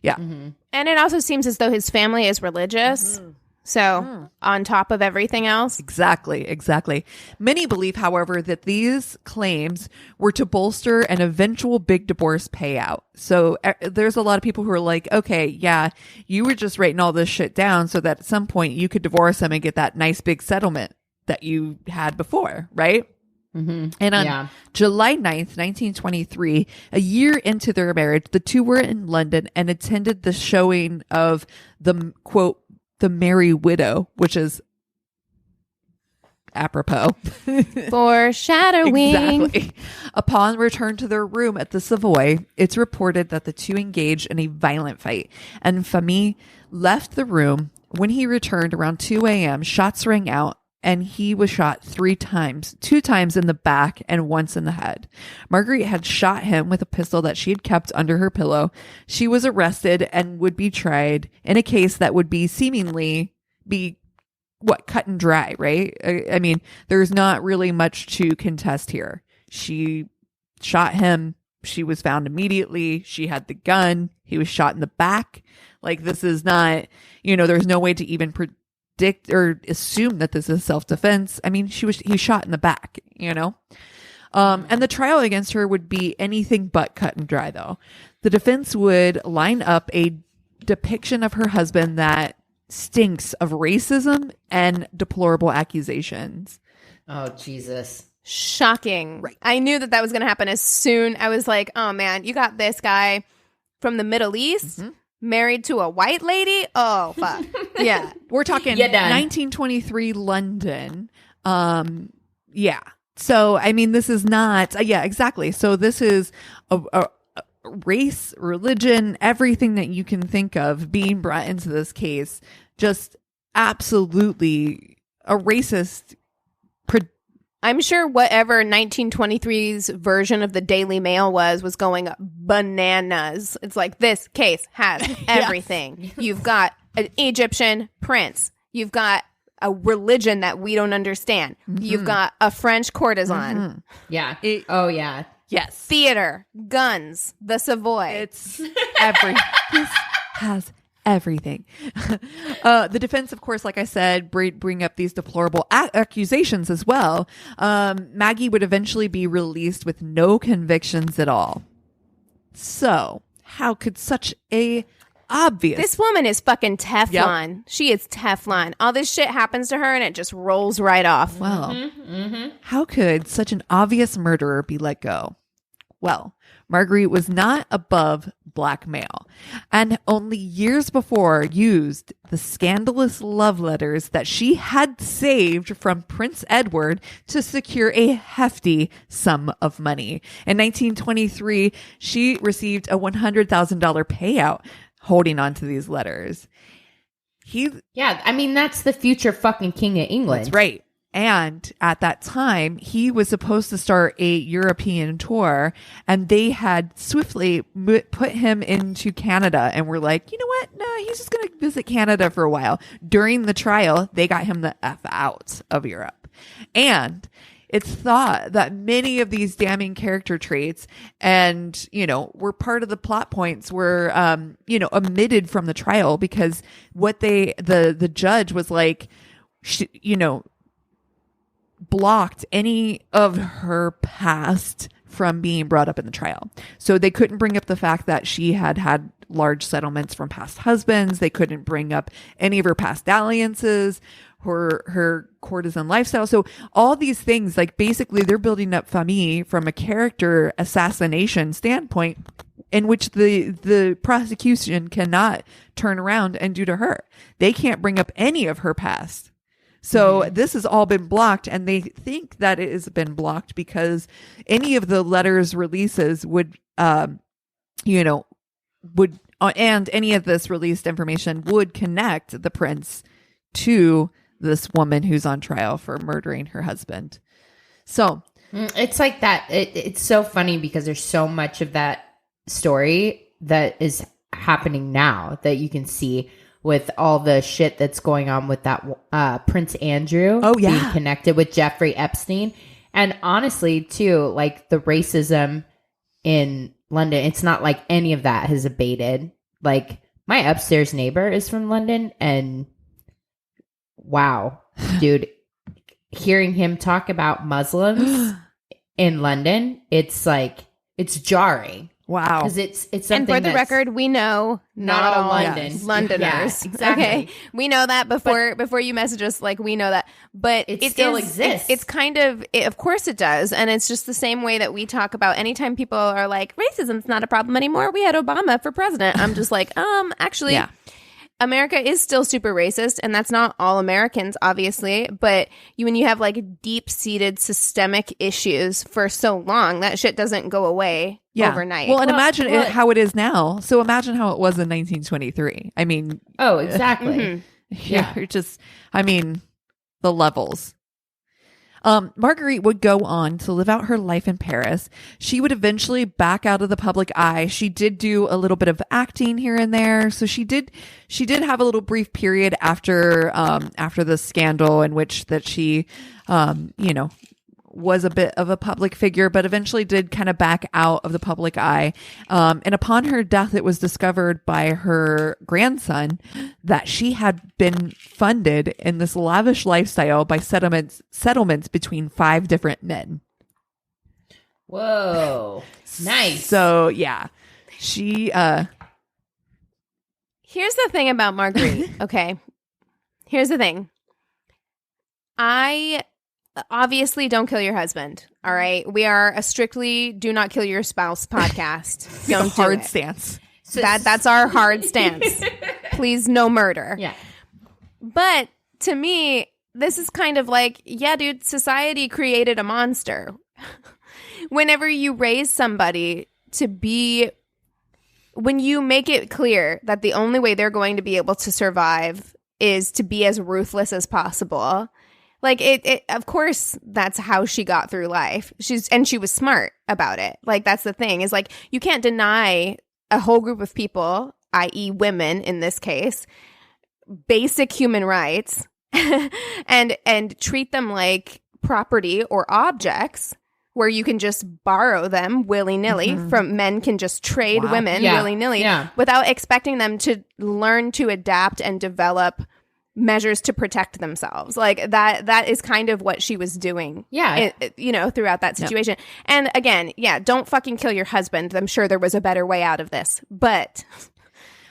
Yeah. Mm-hmm. And it also seems as though his family is religious. Mm-hmm. So on top of everything else. Exactly. Many believe, however, that these claims were to bolster an eventual big divorce payout. So there's a lot of people who are like, okay, yeah, you were just writing all this shit down so that at some point you could divorce him and get that nice big settlement that you had before, right? Mm-hmm. And on July 9th, 1923, a year into their marriage, the two were in London and attended the showing of the, quote, The Merry Widow, which is apropos. Foreshadowing. Exactly. Upon return to their room at the Savoy, it's reported that the two engaged in a violent fight, and Famille left the room. When he returned around 2 a.m., shots rang out, and he was shot 3 times, 2 times in the back and once in the head. Marguerite had shot him with a pistol that she had kept under her pillow. She was arrested and would be tried in a case that would seemingly be cut and dry, right? There's not really much to contest here. She shot him. She was found immediately. She had the gun. He was shot in the back. Like, this is not, there's no way to even predict or assume that this is self-defense. He shot in the back, and the trial against her would be anything but cut and dry, though. The defense would line up a depiction of her husband that stinks of racism and deplorable accusations. Oh, Jesus. Shocking. Right. I knew that was going to happen as soon. I was like, oh man, you got this guy from the Middle East. Mm-hmm. married to a white lady? Oh, fuck. Yeah. We're talking 1923 London. Yeah. So, I mean, this is not, yeah, exactly. So this is a race, religion, everything that you can think of being brought into this case. Just absolutely a racist. I'm sure whatever 1923's version of the Daily Mail was going bananas. It's like, this case has everything. Yes. You've got an Egyptian prince. You've got a religion that we don't understand. Mm-hmm. You've got a French courtesan. Mm-hmm. Yeah. Yeah. Yes. Theater, guns, the Savoy. It's everything. This has everything. The defense, of course, like I said, bring up these deplorable accusations as well. Maggie would eventually be released with no convictions at all. So, how could such a obvious... This woman is fucking Teflon. Yep. She is Teflon. All this shit happens to her and it just rolls right off. Well, how could such an obvious murderer be let go? Well, Marguerite was not above blackmail, and only years before used the scandalous love letters that she had saved from Prince Edward to secure a hefty sum of money. In 1923, she received a $100,000 payout holding on to these letters. Yeah, I mean, that's the future fucking king of England. That's right. And at that time, he was supposed to start a European tour, and they had swiftly put him into Canada and were like, you know what? No, he's just going to visit Canada for a while. During the trial, they got him the F out of Europe. And it's thought that many of these damning character traits and, were part of the plot points were, omitted from the trial because what the judge was like, blocked any of her past from being brought up in the trial. So they couldn't bring up the fact that she had large settlements from past husbands. They couldn't bring up any of her past dalliances, her courtesan lifestyle. So all these things, like basically they're building up Famille from a character assassination standpoint in which the prosecution cannot turn around and do to her. They can't bring up any of her past. So this has all been blocked, and they think that it has been blocked because any of the letters releases would, and any of this released information would connect the prince to this woman who's on trial for murdering her husband. So it's like that. It's so funny because there's so much of that story that is happening now that you can see with all the shit that's going on with that Prince Andrew being connected with Jeffrey Epstein. And honestly, too, like the racism in London, it's not like any of that has abated. Like my upstairs neighbor is from London, and wow, dude, hearing him talk about Muslims in London, it's like, it's jarring. Wow. Because it's something. And for the record, we know not all Londoners. Yeah, exactly. Okay. We know that before you message us, like we know that. But it still exists. It's kind of, of course it does. And it's just the same way that we talk about anytime people are like, racism's not a problem anymore. We had Obama for president. I'm just like, actually. Yeah. America is still super racist, and that's not all Americans, obviously. But when you have like deep-seated systemic issues for so long, that shit doesn't go away overnight. Well, and imagine how it is now. So imagine how it was in 1923. I mean, oh, exactly. You're just, the levels. Marguerite would go on to live out her life in Paris. She would eventually back out of the public eye. She did do a little bit of acting here and there. So she did have a little brief period after the scandal in which that she, was a bit of a public figure, but eventually did kind of back out of the public eye. And upon her death, it was discovered by her grandson that she had been funded in this lavish lifestyle by settlements between 5 different men. Whoa. Nice. So, yeah. She, Here's the thing about Marguerite, okay? Here's the thing. Obviously, don't kill your husband. All right, we are a strictly do not kill your spouse podcast. Don't hard do it. stance. That's our hard stance. Please, no murder. Yeah. But to me, this is kind of like, yeah, dude, society created a monster. Whenever you raise somebody to be, when you make it clear that the only way they're going to be able to survive is to be as ruthless as possible, like it of course that's how she got through life. She was smart about it. Like, that's the thing, is like, you can't deny a whole group of people, i.e. women in this case, basic human rights and treat them like property or objects where you can just borrow them willy-nilly from men can just trade women willy-nilly without expecting them to learn to adapt and develop measures to protect themselves. Like that is kind of what she was doing throughout that situation. And again, don't fucking kill your husband. I'm sure there was a better way out of this, but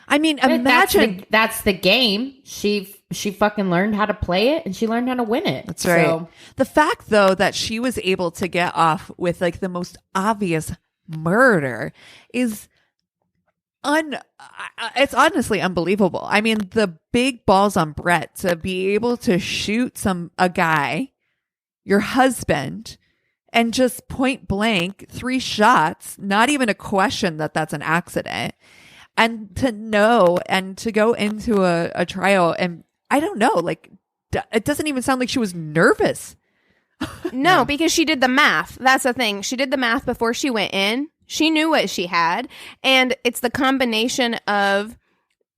I mean, imagine that's the game. She fucking learned how to play it, and she learned how to win it. That's right. So, the fact, though, that she was able to get off with like the most obvious murder is it's honestly unbelievable. I mean, the big balls on Brett to be able to shoot a guy, your husband, and just point blank 3 shots, not even a question that that's an accident. And to know and to go into a trial, and I don't know, like, it doesn't even sound like she was nervous. No, because she did the math. That's the thing. She did the math before she went in. She knew what she had. And it's the combination of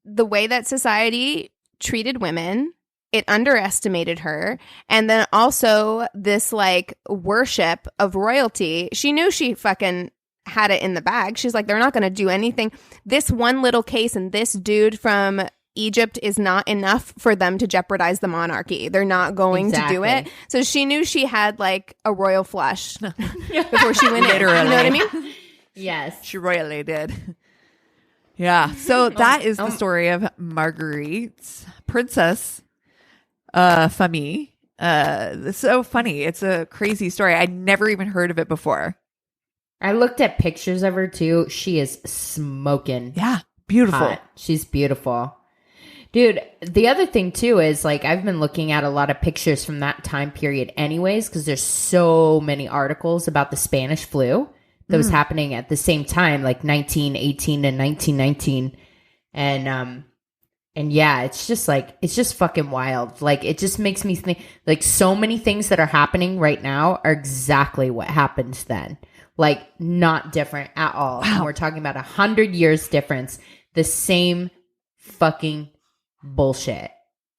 the way that society treated women. It underestimated her. And then also this like worship of royalty. She knew she fucking had it in the bag. She's like, they're not going to do anything. This one little case and this dude from Egypt is not enough for them to jeopardize the monarchy. They're not going to do it. So she knew she had like a royal flush before she went in. You know what I mean? Yes. She royally did. Yeah. So that is the story of Marguerite, Princess Famille. It's so funny. It's a crazy story. I'd never even heard of it before. I looked at pictures of her too. She is smoking. Yeah. Beautiful. Hot. She's beautiful. Dude, the other thing too is like I've been looking at a lot of pictures from that time period anyways, because there's so many articles about the Spanish flu that was happening at the same time, like 1918 and 1919. And yeah, it's just fucking wild. Like, it just makes me think, like, so many things that are happening right now are exactly what happened then. Like, not different at all. Wow. And we're talking about 100 years difference. The same fucking bullshit.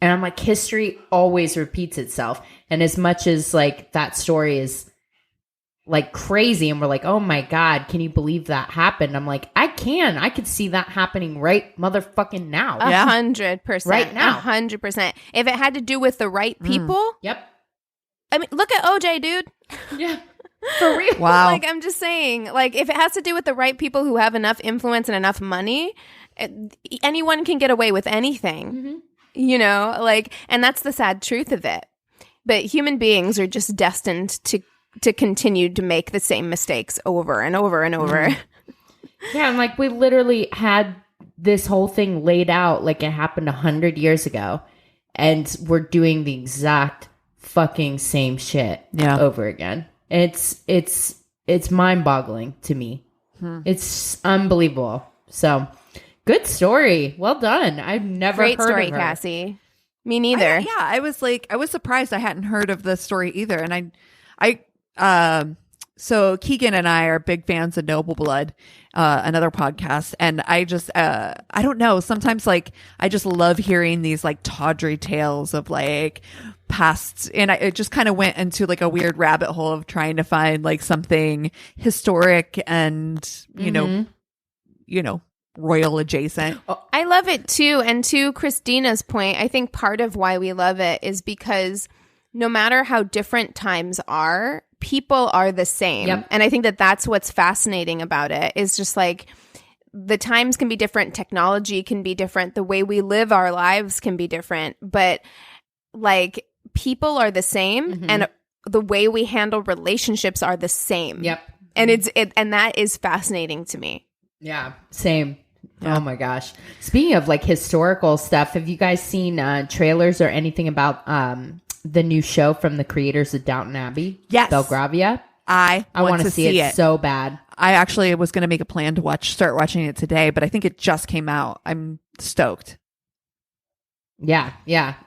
And I'm like, history always repeats itself. And as much as, like, that story is like crazy and we're like, oh my God, can you believe that happened? I'm like, I could see that happening right motherfucking now. 100%. Right now. 100%. If it had to do with the right people. Yep. I mean, look at OJ, dude. Yeah. For real. Wow. Like, I'm just saying, like, if it has to do with the right people who have enough influence and enough money, anyone can get away with anything. Mm-hmm. You know, like, and that's the sad truth of it. But human beings are just destined to continue to make the same mistakes over and over and over. Yeah, and like we literally had this whole thing laid out like it happened 100 years ago, and we're doing the exact fucking same shit over again. It's mind-boggling to me. It's unbelievable. So, good story. Well done. I've never Great heard story, of her. Cassie. Me neither. I was surprised I hadn't heard of the story either, and so Keegan and I are big fans of Noble Blood, another podcast. And I just, I don't know. Sometimes like, I just love hearing these like tawdry tales of like past, and it just kind of went into like a weird rabbit hole of trying to find like something historic and, you know, royal adjacent. I love it too. And to Christina's point, I think part of why we love it is because no matter how different times are, people are the same. Yep. And I think that that's what's fascinating about it is just like the times can be different. Technology can be different. The way we live our lives can be different. But like people are the same and the way we handle relationships are the same. Yep. And and that is fascinating to me. Yeah. Same. Oh my gosh. Speaking of like historical stuff, have you guys seen trailers or anything about the new show from the creators of Downton Abbey? Yes. Belgravia? I want to see it so bad. I actually was going to make a plan to start watching it today, but I think it just came out. I'm stoked. Yeah.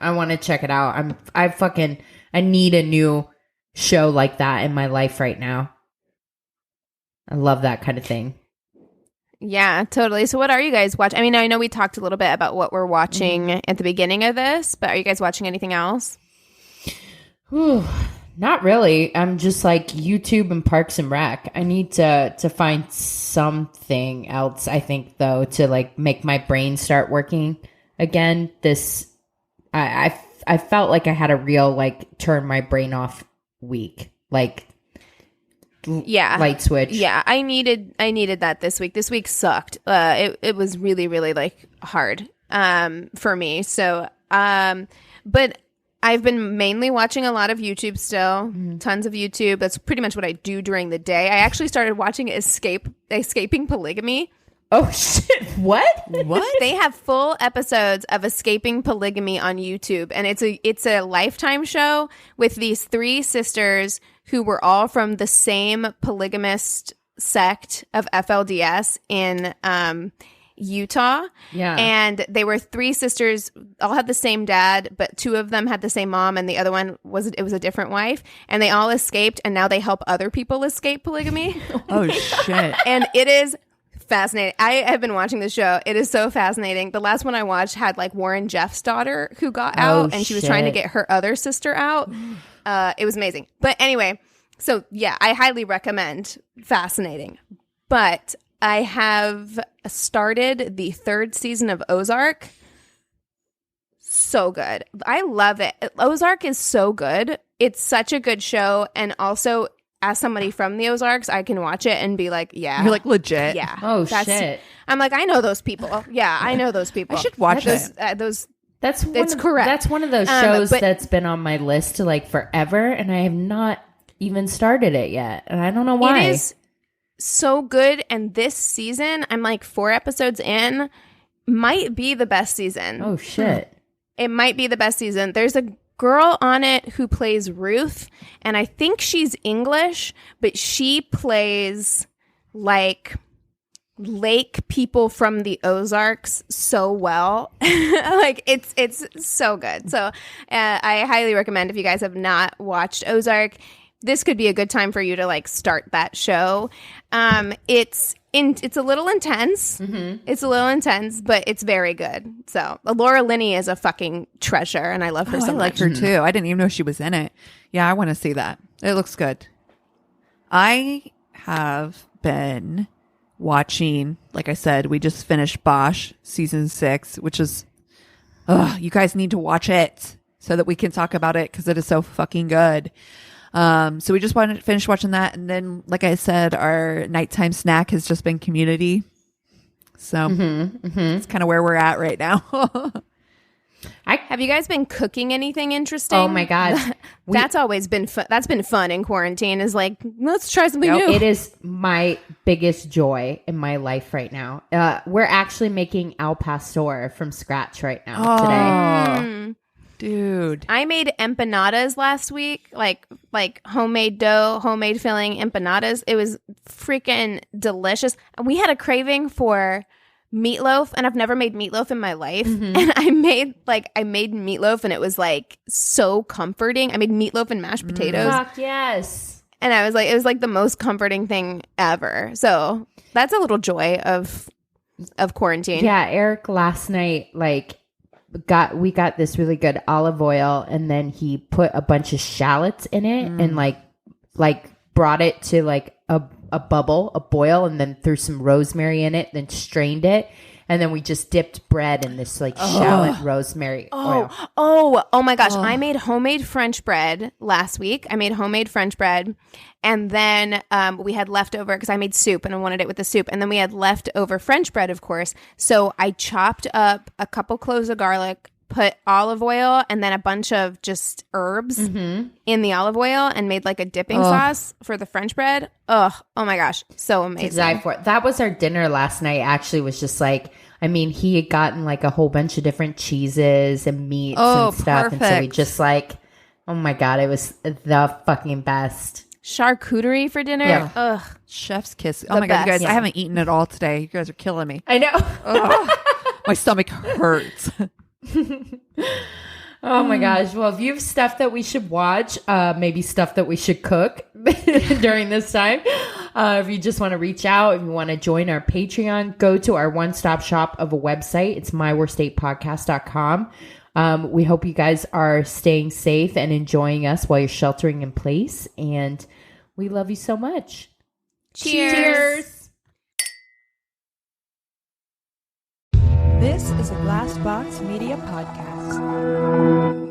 I want to check it out. I need a new show like that in my life right now. I love that kind of thing. Yeah, totally. So what are you guys watching? I mean, I know we talked a little bit about what we're watching at the beginning of this, but are you guys watching anything else? Whew, not really. I'm just like YouTube and Parks and Rec. I need to find something else, I think, though, to like make my brain start working again. I felt like I had a real like turn my brain off week. Like light switch. Yeah, I needed that this week. This week sucked. It was really, really like hard for me. So but I've been mainly watching a lot of YouTube still. Tons of YouTube. That's pretty much what I do during the day. I actually started watching Escaping Polygamy. Oh shit. What? They have full episodes of Escaping Polygamy on YouTube, and it's a Lifetime show with these 3 sisters who were all from the same polygamist sect of FLDS in Utah. Yeah. And they were 3 sisters, all had the same dad, but 2 of them had the same mom, and the other one was a different wife. And they all escaped, and now they help other people escape polygamy. Oh shit. And it is fascinating. I have been watching this show. It is so fascinating. The last one I watched had like Warren Jeff's daughter who got out, and she was trying to get her other sister out. It was amazing. But anyway, so yeah, I highly recommend. Fascinating. But I have started the 3rd season of Ozark. So good. I love it. Ozark is so good. It's such a good show. And also, as somebody from the Ozarks, I can watch it and be like, yeah. You're like legit. Yeah. Oh, shit. I'm like, I know those people. Yeah, I know those people. I should watch it. It's correct. That's one of those shows that's been on my list like forever, and I have not even started it yet, and I don't know why. It is so good, and this season, I'm like 4 episodes in, might be the best season. Oh shit! It might be the best season. There's a girl on it who plays Ruth, and I think she's English, but she plays like lake people from the Ozarks so well. Like it's so good. So I highly recommend, if you guys have not watched Ozark, this could be a good time for you to like start that show. It's a little intense. It's a little intense, but it's very good. So Laura Linney is a fucking treasure, and I love her so I like much. her too. I didn't even know she was in it. Yeah, I want to see that. It looks good. I have been watching, like I said, we just finished Bosch season 6, which is, you guys need to watch it so that we can talk about it, because it is so fucking good. So we just wanted to finish watching that, and then, like I said, our nighttime snack has just been Community. So it's kind of where we're at right now. Have you guys been cooking anything interesting? Oh my god, that's always been fun. That's been fun in quarantine. Is like, let's try something new. It is my biggest joy in my life right now. We're actually making al pastor from scratch right now today. Dude, I made empanadas last week, like homemade dough, homemade filling empanadas. It was freaking delicious. And we had a craving for meatloaf, and I've never made meatloaf in my life. And I made meatloaf, and it was like so comforting. I made meatloaf and mashed potatoes. Fuck yes. And I was like, it was like the most comforting thing ever. So that's a little joy of quarantine. Yeah, Eric last night we got this really good olive oil, and then he put a bunch of shallots in it and like brought it to like a boil, and then threw some rosemary in it, then strained it, and then we just dipped bread in this like shallot rosemary oil. Oh my gosh. I made homemade French bread last week. And then we had leftover, because I made soup and I wanted it with the soup. And then we had leftover French bread, of course. So I chopped up a couple cloves of garlic, put olive oil and then a bunch of just herbs in the olive oil and made like a dipping sauce for the French bread. Oh my gosh. So amazing. That was our dinner last night, actually, was just like, I mean, he had gotten like a whole bunch of different cheeses and meats and stuff. Perfect. And so we just like, oh my God, it was the fucking best. Charcuterie for dinner. Yeah. Ugh. Chef's kiss. Oh my God, you guys, best. I haven't eaten at all today. You guys are killing me. I know. My stomach hurts. Oh my gosh. Well, if you have stuff that we should watch, maybe stuff that we should cook during this time, if you just want to reach out, if you want to join our Patreon, go to our one-stop shop of a website. It's myworstatePodcast.com. We hope you guys are staying safe and enjoying us while you're sheltering in place. And we love you so much. Cheers. This is a Glass Box Media Podcast.